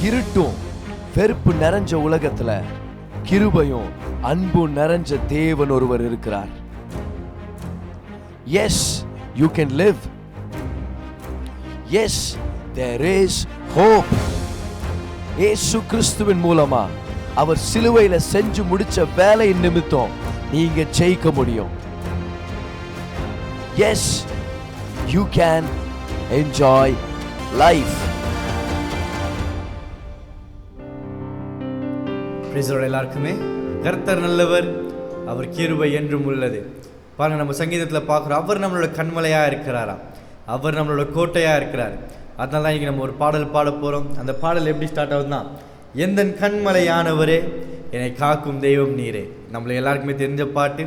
இருட்டும் வெறுப்பு நிறைஞ்ச உலகத்துல கிருபையும் அன்பும் நிறைஞ்ச தேவன் ஒருவர் இருக்கிறார். Yes, you can live. Yes, there is hope. இயேசு கிறிஸ்துவின் மூலமா அவர் சிலுவையில செஞ்சு முடிச்ச வேலையின் நிமித்தம் நீங்க ஜெயிக்க முடியும். Yes, you can enjoy life. எல்லாருக்குமே கர்த்தர் நல்லவர், அவர் கிருபை என்றும் உள்ளது. பாருங்க, நம்ம சங்கீதத்தில் பார்க்குறோம், அவர் நம்மளோட கண்மலையாக இருக்கிறாராம், அவர் நம்மளோட கோட்டையாக இருக்கிறார். அதனால தான் இன்றைக்கி நம்ம ஒரு பாடல் பாட போகிறோம். அந்த பாடல் எப்படி ஸ்டார்ட் ஆகுதுன்னா, எந்தன் கண்மலையானவரே என்னை காக்கும் தெய்வம் நீரே. நம்மளை எல்லாருக்குமே தெரிஞ்ச பாட்டு.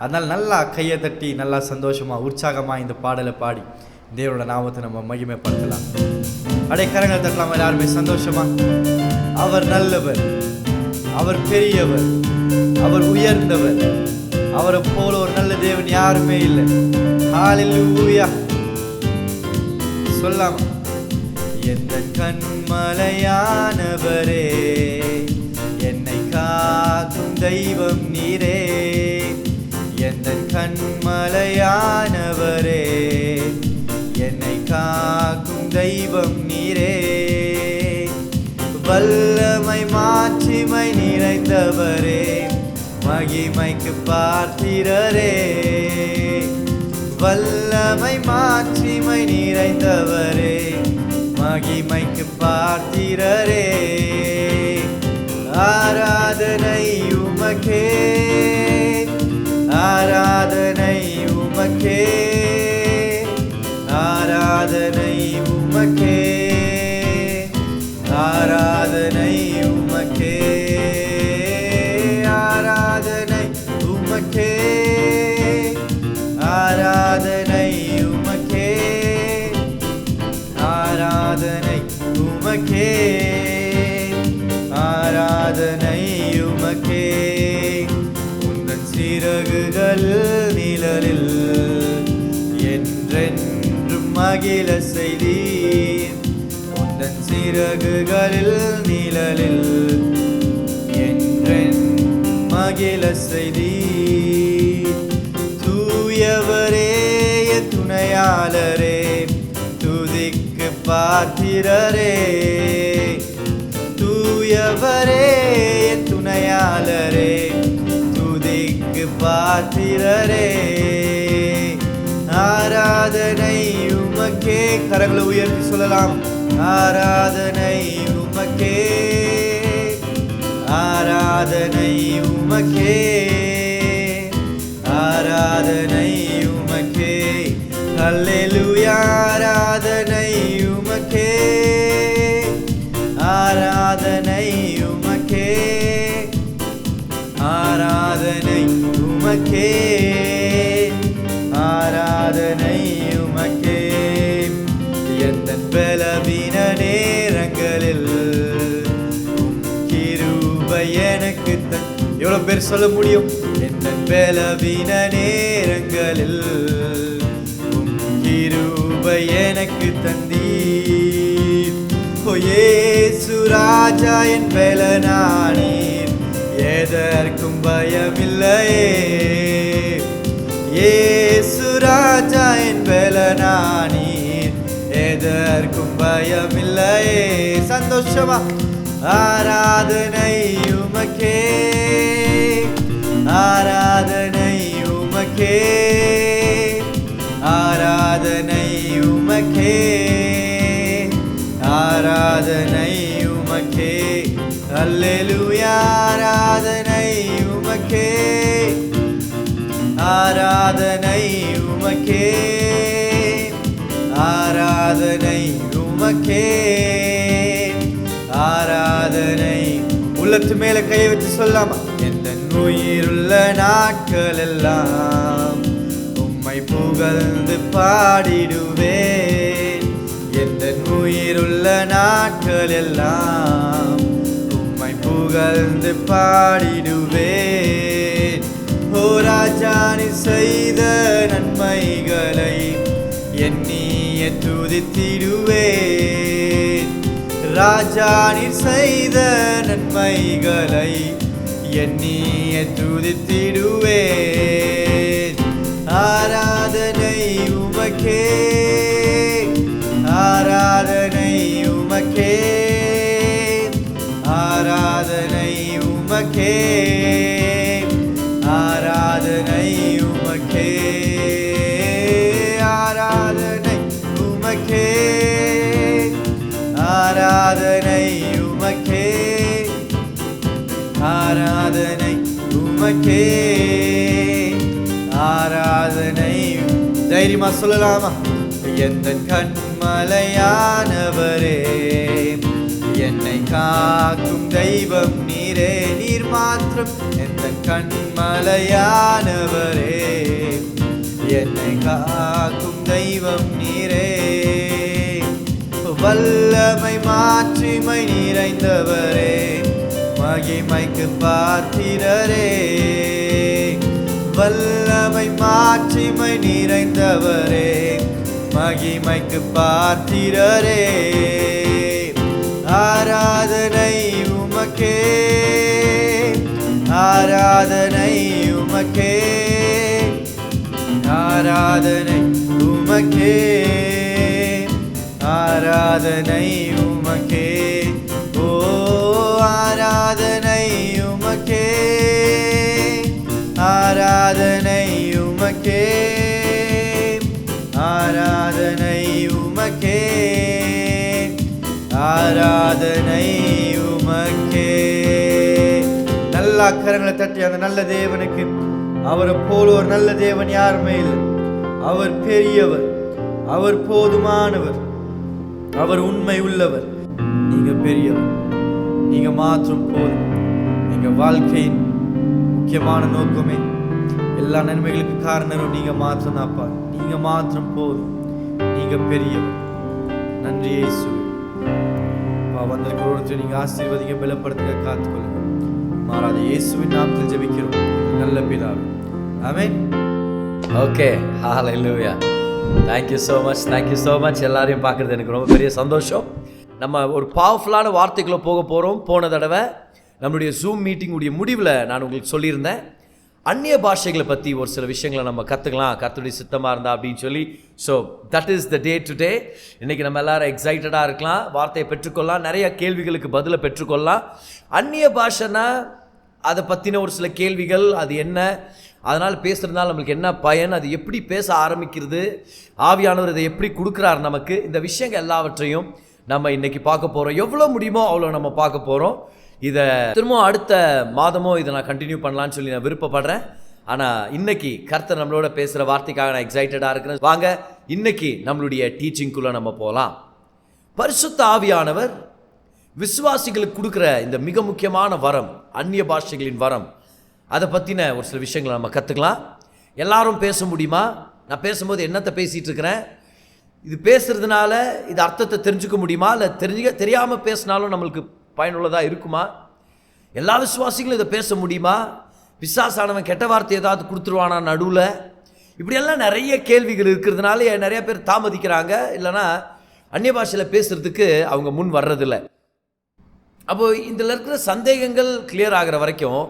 அதனால் நல்லா கையை தட்டி நல்லா சந்தோஷமாக உற்சாகமாக இந்த பாடலை பாடி தேவனோட நாமத்தை நம்ம மகிமைப்படுத்தலாம். கரங்களை தட்டலாம் எல்லாருமே சந்தோஷமா. அவர் நல்லவர், அவர் பெரியவர், அவர் உயர்ந்தவர், அவரை போல ஒரு நல்ல தேவன் யாருமே இல்லை. ஹல்லேலூயா சொல்லாமா. எந்த கண்மலையானவரே என்னை காக்கும் தெய்வம் நீரே. எந்த கண்மலையானவரே என்னை காக்கும் தெய்வம் நீரே. வல்லமை மாட்சிமை நிறைந்தவரே, மகிமைக்கு பார்த்திரரே. வல்லமை மாட்சிமை நிறைந்தவரே, மகிமைக்கு பார்த்திரரே. ஆராதனை உமக்கே, ஆராதனை உமக்கே, ஆராதனை உமக்கே, ஆராதனை உமக்கே, ஆராதனை உமக்கே, ஆராதனை உமக்கே, ஆராதனை உமக்கே, ஆராதனை உமக்கே. உந்தன் சிறகுகள் நிழலில் என்றென்றும் மகிழ செய்தீர். உந்தன் சிறகுகளில் நிழலில் என்றென் மகிழ செய்தீர். தூயவரே என் துணையாளரே, துதிக்கு பார்த்திரரே. தூயவரே என் துணையாளரே, துதிக்கு பார்த்திரரே. ஆராதனை உமக்கே. கரங்களை உயர்த்தி சொல்லலாம். ஆராதனை உமக்கே, ஆராதனை உமக்கே, ஆராதனை உமக்கே. ஹல்லேலூயா. ஆராதனை உமக்கே, ஆராதனை உமக்கே, ஆராதனை உமக்கே, ஆராதனை உமக்கே. எந்தன் பலவீன நேரங்களில் கிருபை எனக்கு எவ்வளவு பேர் சொல்ல முடியும்? எந்தன் பலவீன நேரங்களில் கிருபை எனக்கு தந்தீர். ஓ இயேசு ராஜா என் பலனானீர், எதற்கும் பயமில்லையே. இயேசு ராஜா என் பலனானீர், எதற்கும் பயமில்லையே. சந்தோஷமா. ஆராதனை உமக்கே, ஆராதனை உமக்கே, ஆராதனை உமக்கே, ஆராதனை உமக்கே. அல்லேலூயா. ஆராதனை உமக்கே, ஆராதனை உமக்கே, ஆராதனை உமக்கே, ஆராதனை. உள்ளத்து மேல கையை வச்சு சொல்லாமா. எந்த உயிருள்ள நாட்கள் எல்லாம் உம்மை புகழ்ந்து பாடிடுவேன். எந்த உயிருள்ள நாட்கள் எல்லாம் உம்மை புகழ்ந்து பாடிடுவேன். ஓ ராஜா, நீ செய்த நன்மைகளை எண்ணிய துதித்திடுவேன். ராஜா நீர் செய்த நன்மைகளை எண்ணிய துதித்திடுவேன். ஆராதனை உமக்கே, ஆராதனை உமக்கே, ஆராதனை உமக்கே, ஆராதனை உமக்கே, ஆராதனை உமக்கே, ஆராதனை உமக்கே, ஆராதனை உமக்கே, ஆராதனை. தைரியமா சொல்லலாமா? எந்த கண்மலையானவரே, என்னை காக்கும் தெய்வம் நீரே, நீர் மாத்திரம். எந்த கண்மலையானவரே, என்னை காக்கும் தெய்வம் நீரே. வல்லமை மாட்சிமை நிறைந்தவரே, மகிமைக்கு பாத்திரரே. வல்லமை மாட்சிமை நிறைந்தவரே, மகிமைக்கு பாத்திரரே. ஆராதனை உமக்கே, ஆராதனை உமக்கே, ஆராதனை உமக்கே, ஆராதனை உமக்கே. ஓ ஆராதனை உமக்கே, ஆராதனை உமக்கே, ஆராதனை உமக்கே, ஆராதனை உமக்கே. நல்ல கரங்களை தட்டி அந்த நல்ல தேவனுக்கு, அவரை போல ஒரு நல்ல தேவன் யாருமே இல்லை. அவர் பெரியவர், அவர் போதுமானவர், அவர் உண்மை உள்ளவர். நீங்க பெரியவர், நீங்க மாற்றம் போதும். நீங்க வாழ்க்கையின் முக்கியமான நோக்கமே, எல்லா நன்மைகளுக்கு காரணம் நீங்க மாற்றம் தான்ப்பா. நீங்க மாற்றம் போதும், நீங்க பெரியவர். நன்றி இயேசு. வந்திருக்கிறோடு நீங்க ஆசீர்வதிங்க, பலப்படுத்துங்க, காத்துக்கொள்ளுங்க. மாறாத இயேசுவின் நாமத்தில் ஜெபிக்கிறோம் நல்ல பிதாவே, ஆமென். ஓகே, ஹalleluya. Thank you so much. எல்லாரையும் பார்க்குறது எனக்கு ரொம்ப பெரிய சந்தோஷம். நம்ம ஒரு பவர்ஃபுல்லான வார்த்தைக்குள்ளே போகிறோம். போன தடவை நம்மளுடைய ஜூம் மீட்டிங் உடைய முடிவில் நான் உங்களுக்கு சொல்லியிருந்தேன், அந்நிய பாஷைகளை பற்றி ஒரு சில விஷயங்களை நம்ம கற்றுக்கலாம், கர்த்தருடைய சித்தமாக இருந்தால் அப்படின்னு சொல்லி. So that is the day today. இன்றைக்கி நம்ம எல்லாரும் எக்ஸைட்டடாக இருக்கலாம், வார்த்தையை பெற்றுக்கொள்ளலாம், நிறைய கேள்விகளுக்கு பதிலை பெற்றுக்கொள்ளலாம். அந்நிய பாஷைனா அதை பற்றின ஒரு சில கேள்விகள், அது என்ன, அதனால் பேசுகிறதுனால நம்மளுக்கு என்ன பயன், அது எப்படி பேச ஆரம்பிக்கிறது, ஆவியானவர் இதை எப்படி கொடுக்குறார் நமக்கு, இந்த விஷயங்கள் எல்லாவற்றையும் நம்ம இன்றைக்கி பார்க்க போகிறோம். எவ்வளோ முடியுமோ அவ்வளோ நம்ம பார்க்க போகிறோம். இதை திரும்பவும் அடுத்த மாதமோ இதை நான் கண்டினியூ பண்ணலான்னு சொல்லி நான் விருப்பப்படுறேன். ஆனால் இன்னைக்கு கர்த்தர் நம்மளோட பேசுகிற வார்த்தைக்காக நான் எக்ஸைட்டடாக இருக்கிறேன். வாங்க இன்னைக்கு நம்மளுடைய டீச்சிங்குள்ளே நம்ம போகலாம். பரிசுத்த ஆவியானவர் விசுவாசிகளுக்கு கொடுக்குற இந்த மிக முக்கியமான வரம், அந்நிய பாஷைகளின் வரம், அதை பற்றின ஒரு சில விஷயங்களை நம்ம கற்றுக்கலாம். எல்லாரும் பேச முடியுமா? நான் பேசும்போது என்னத்தை பேசிகிட்டு இருக்கிறேன், இது பேசுகிறதுனால இது அர்த்தத்தை தெரிஞ்சுக்க முடியுமா, இல்லை தெரியாமல் பேசினாலும் நம்மளுக்கு பயனுள்ளதாக இருக்குமா? எல்லா விசுவாசிகளும் இதை பேச முடியுமா? பிசாசானவன் கெட்ட வார்த்தை ஏதாவது கொடுத்துருவானா நடுவில்? இப்படியெல்லாம் நிறைய கேள்விகள் இருக்கிறதுனால நிறைய பேர் தாமதிக்கிறாங்க, இல்லைனா அந்நிய பாஷையில் பேசுகிறதுக்கு அவங்க முன் வர்றதில்ல. அப்போது இதில் இருக்கிற சந்தேகங்கள் கிளியர் ஆகிற வரைக்கும்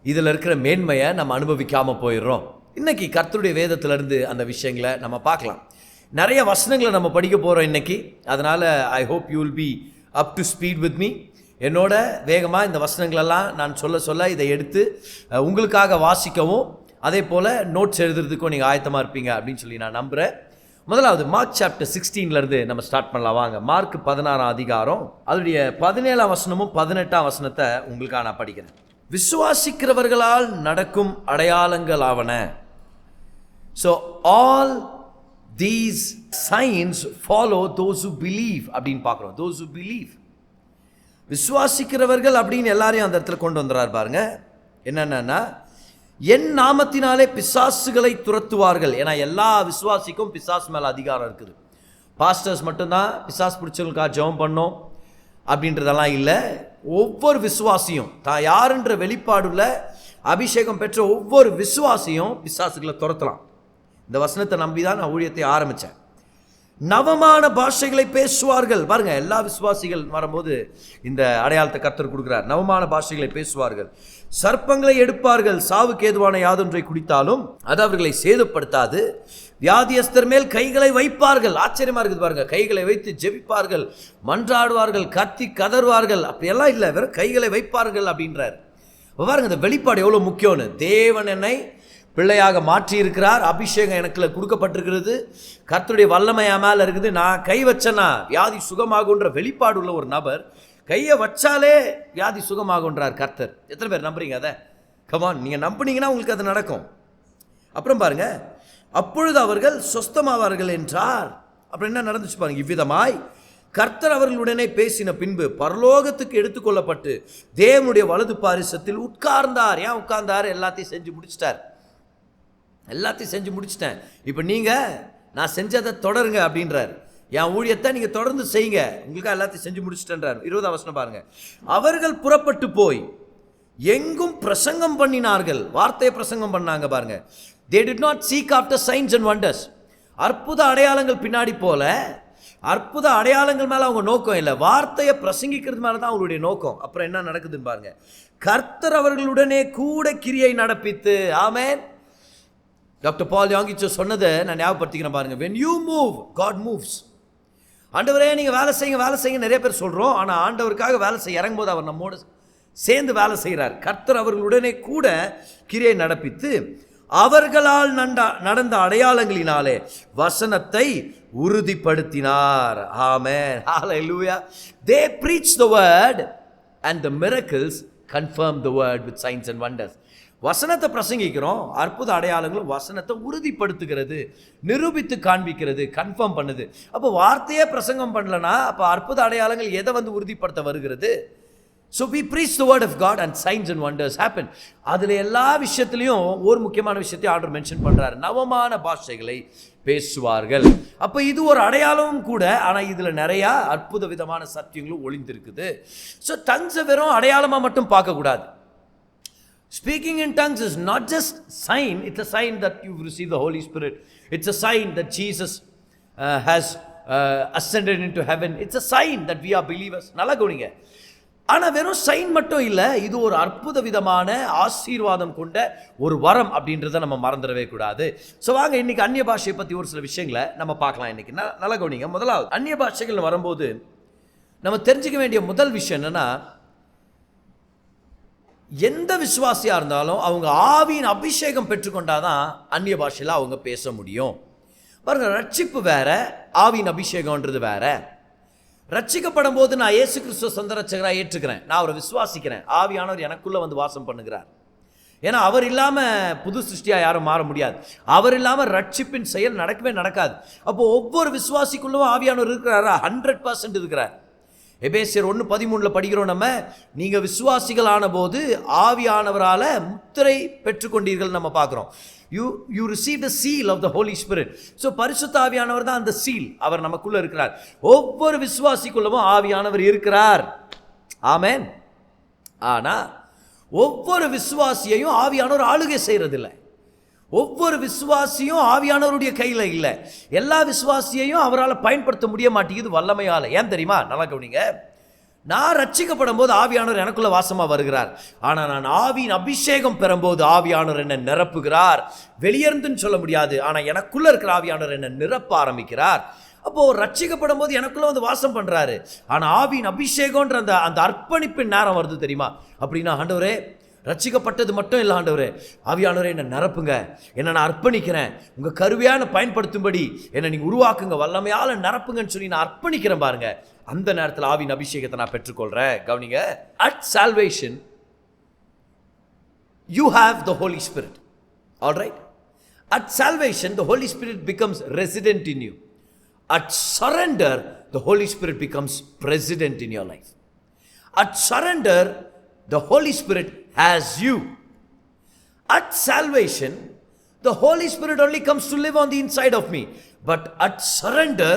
இதில் இருக்கிற மேன்மையை நம்ம அனுபவிக்காமல் போயிடுறோம். இன்றைக்கி கர்த்தருடைய வேதத்திலேருந்து அந்த விஷயங்களை நம்ம பார்க்கலாம். நிறைய வசனங்களை நம்ம படிக்க போகிறோம் இன்றைக்கி. அதனால் ஐ hope you will be up to speed with me. என்னோட வேகமாக இந்த வசனங்களெல்லாம் நான் சொல்ல இதை எடுத்து உங்களுக்காக வாசிக்கவும், அதே போல் நோட்ஸ் எழுதுறதுக்கும் நீங்கள் ஆயத்தமாக இருப்பீங்க அப்படின்னு சொல்லி நான் நம்புகிறேன். முதலாவது மார்க் சாப்டர் 16 நம்ம ஸ்டார்ட் பண்ணலாம். வாங்க, மார்க் 16 அதிகாரம் அதனுடைய 17 வசனமும் 18 வசனத்தை உங்களுக்காக நான் படிக்கிறேன். விசுவாசிக்கிறவர்களால் நடக்கும் அடையாளங்கள் ஆவன. So all these science follow those who believe அப்படின்னு பார்க்குறோம். தோஸ் ஹூ பிலீவ், விசுவாசிக்கிறவர்கள் அப்படின்னு எல்லாரையும் அந்த இடத்துல கொண்டு வந்துறாரு பாருங்க. என்னென்னா, என் நாமத்தினாலே பிசாசுகளை துரத்துவார்கள். ஏன்னா எல்லா விசுவாசிக்கும் பிசாசு மேலே அதிகாரம் இருக்குது. பாஸ்டர்ஸ் மட்டும்தான் பிசாசு பிடிச்சவங்களுக்காக ஜெபம் பண்ணோம் அப்படின்றதெல்லாம் இல்லை. ஒவ்வொரு விசுவாசியும் தான் யாருன்ற வெளிப்பாடுள்ள அபிஷேகம் பெற்ற ஒவ்வொரு விசுவாசியும் பிசாசுகளை துரத்தலாம். இந்த வசனத்தை நம்பி தான் நான் ஊழியத்தை ஆரம்பித்தேன். நவமான பாஷைகளை பேசுவார்கள். பாருங்க, எல்லா விசுவாசிகள் வரும்போது இந்த அடையாளத்தை கர்த்தர் கொடுக்கிறார். நவமான பாஷைகளை பேசுவார்கள், சர்ப்பங்களை எடுப்பார்கள், சாவுக்கு ஏதுவான யாதொன்றை குடித்தாலும் அது அவர்களை சேதப்படுத்தாது, வியாதியஸ்தர் மேல் கைகளை வைப்பார்கள். ஆச்சரியமா இருக்குது பாருங்க, கைகளை வைத்து ஜெபிப்பார்கள், மன்றாடுவார்கள், கத்தி கதறுவார்கள். அப்படியெல்லாம் இல்லை, வெறும் கைகளை வைப்பார்கள் அப்படின்றார். பாருங்க, இந்த வெளிப்பாடு எவ்வளோ முக்கியம்னு. தேவன் என்னை பிள்ளையாக மாற்றி இருக்கிறார், அபிஷேகம் எனக்குள்ள கொடுக்கப்பட்டிருக்கிறது, கர்த்தருடைய வல்லமை என் மேல இருக்குது, நான் கை வச்சேன்னா வியாதி சுகமாகுன்ற வெளிப்பாடு உள்ள ஒரு நபர் கையை வச்சாலே வியாதி சுகமாகுன்றார் கர்த்தர். எத்தனை பேர் நம்புறீங்க அதை? கமான், நீங்க நம்புனீங்கன்னா உங்களுக்கு அது நடக்கும். அப்புறம் பாருங்க, அப்பொழுது அவர்கள் சொஸ்தமாவார்கள் என்றார். அப்புறம் என்ன நடந்துச்சு பாருங்க, இவ்விதமாய் கர்த்தர் அவர்களுடனே பேசின பின்பு பரலோகத்துக்கு எடுத்துக்கொள்ளப்பட்டு தேவனுடைய வலது பாரிசத்தில் உட்கார்ந்தார். ஏன் உட்கார்ந்தார்? எல்லாத்தையும் செஞ்சு முடிச்சிட்டார். எல்லாத்தையும் செஞ்சு முடிச்சிட்டேன், இப்போ நீங்கள் நான் செஞ்சதை தொடருங்க அப்படின்றார். என் ஊழியத்தை நீங்கள் தொடர்ந்து செய்யுங்க, உங்களுக்காக எல்லாத்தையும் செஞ்சு முடிச்சிட்டேன்றார். 20ஆம் வசனம் பாருங்க. அவர்கள் புறப்பட்டு போய் எங்கும் பிரசங்கம் பண்ணினார்கள். வார்த்தையை பிரசங்கம் பண்ணாங்க பாருங்க. They did not seek after signs and wonders. அற்புத அடையாளங்கள் பின்னாடி போல, அற்புத அடையாளங்கள் மேலே அவங்க நோக்கம் இல்லை, வார்த்தையை பிரசங்கிக்கிறது மேலே தான் அவங்களுடைய நோக்கம். அப்புறம் என்ன நடக்குதுன்னு பாருங்க. கர்த்தர் அவர்களுடனே கூட கிரியை நடப்பித்து. ஆமென். டாக்டர் பால் யாங்கிச்சோ சொன்னதை நான் ஞாபகப்படுத்திக்கிறேன் பாருங்க. when you move, God moves. ஆண்டவரே நீங்கள் வேலை செய்யுங்க நிறைய பேர் சொல்கிறோம், ஆனால் ஆண்டவருக்காக வேலை செய்ய இறங்கும்போது அவர் நம்மோடு சேர்ந்து வேலை செய்கிறார். கர்த்தர் அவர்களுடனே கூட கிரியை நடப்பித்து அவர்களால் நடந்த அடையாளங்களினாலே வசனத்தை உறுதிப்படுத்தினார். ஆமென், ஹல்லேலூயா. They preached the word and the miracles confirmed the word with signs and wonders. வசனத்தை பிரசங்கிக்கிறோம், அற்புத அடையாளங்களும் வசனத்தை உறுதிப்படுத்துகிறது, நிரூபித்து காண்பிக்கிறது, கன்ஃபார்ம் பண்ணுது. அப்போ வார்த்தையே பிரசங்கம் பண்ணலனா அப்போ அற்புத அடையாளங்கள் எதை வந்து உறுதிப்படுத்த வருகிறது? So we preach the word of God and signs and wonders happen. அதில் எல்லா விஷயத்துலையும் ஒரு முக்கியமான விஷயத்தை ஆண்டவர் மென்ஷன் பண்ணுறாரு, நவமான பாஷைகளை பேசுவார்கள். அப்போ இது ஒரு அடையாளமும் கூட, ஆனால் இதில் நிறையா அற்புத விதமான சத்தியங்களும் ஒளிந்திருக்குது. ஸோ டங்ஸை வெறும் அடையாளமாக மட்டும் பார்க்கக்கூடாது. Speaking in tongues is not just sign, it's a sign that you've received the Holy Spirit. It's a sign that Jesus has ascended into heaven. It's a sign that we are believers. நல்லா கவனிங்க. ஆனால் வெறும் sign மட்டும் இல்லை, இது ஒரு அற்புத விதமான ஆசீர்வாதம் கொண்ட ஒரு வரம் அப்படின்றத நம்ம மறந்துடவே கூடாது. ஸோ வாங்க இன்னைக்கு அந்நிய பாஷையை பற்றி ஒரு சில விஷயங்களை நம்ம பார்க்கலாம். இன்னைக்கு நல்லா கவனிங்க. முதலாவது, அந்நிய பாஷைகள் வரும்போது நம்ம தெரிஞ்சுக்க வேண்டிய முதல் விஷயம் என்னன்னா, எந்த விசுவாசியாக இருந்தாலும் அவங்க ஆவியின் அபிஷேகம் பெற்றுக்கொண்டாதான் அந்நிய பாஷையில் அவங்க பேச முடியும். பாருங்க, ரட்சிப்பு வேற, ஆவியின் அபிஷேகம்ன்றது வேற. ரட்சிக்கப்படும் போது நான் இயேசு கிறிஸ்துவ சொந்த ரட்சகராக ஏற்றுக்கிறேன், நான் அவரை விசுவாசிக்கிறேன், ஆவியானவர் எனக்குள்ளே வந்து வாசம் பண்ணுகிறார். ஏன்னா அவர் இல்லாமல் புது சிருஷ்டியாக யாரும் மாற முடியாது, அவர் இல்லாமல் ரட்சிப்பின் செயல் நடக்கவே நடக்காது. அப்போ ஒவ்வொரு விசுவாசிக்குள்ளும் ஆவியானவர் இருக்கிறாரா? 100% இருக்கிறார். எபேசியர் 1:13 படிக்கிறோம் நம்ம, நீங்கள் விசுவாசிகள் ஆன போது ஆவியானவரால் முத்திரை பெற்றுக்கொண்டீர்கள் நம்ம பார்க்குறோம். You receive the seal of the Holi Spirit. So பரிசுத்த ஆவியானவர் தான் அந்த சீல், அவர் நமக்குள்ளே இருக்கிறார். ஒவ்வொரு விசுவாசிக்குள்ளவும் ஆவியானவர் இருக்கிறார். ஆமென். ஆனால் ஒவ்வொரு விசுவாசியையும் ஆவியானவர் ஆளுகை செய்கிறதில்லை. ஒவ்வொரு விசுவாசியும் ஆவியானவருடைய கையில் இல்லை. எல்லா விசுவாசியையும் அவரால் பயன்படுத்த முடிய மாட்டேங்குது வல்லமையால். ஏன் தெரியுமா? நல்லா கவனிங்க. நான் ரட்சிக்கப்படும் போது ஆவியானவர் எனக்குள்ள வாசமாக வருகிறார். ஆனால் நான் ஆவியின் அபிஷேகம் பெறும்போது ஆவியானவர் என்னை நிரப்புகிறார். வெளியேறுந்துன்னு சொல்ல முடியாது, ஆனால் எனக்குள்ள இருக்கிற ஆவியானவர் என்னை நிரப்ப ஆரம்பிக்கிறார். அப்போது ரட்சிக்கப்படும் போது எனக்குள்ள வந்து வாசம் பண்ணுறாரு. ஆனால் ஆவியின் அபிஷேகம்ன்ற அந்த அர்ப்பணிப்பின் நேரம் வருது தெரியுமா? அப்படின்னா, ஆண்டவரே ரட்சிக்கப்பட்டது மட்டும் இல்லை, ஆண்டவரே ஆவியானவரே என்னை நிரப்புங்க, என்னை நான் அர்ப்பணிக்கிறேன், உங்கள் கருவியான பயன்படுத்தும்படி என்னை நீங்கள் உருவாக்குங்க, வல்லமையால் நிரப்புங்கன்னு சொல்லி நான் அர்ப்பணிக்கிறேன் பாருங்க. அந்த நேரத்தில் ஆவியின் அபிஷேகத்தை நான் பெற்றுக்கொள்கிறேன். கவனிங்க, at salvation you have the Holi Spirit. All right. At salvation the Holi Spirit becomes resident in you. At surrender the Holi Spirit becomes president in your life. At surrender, the Holy Spirit has you. At salvation, the Holy Spirit only comes to live on the inside of me. But at surrender,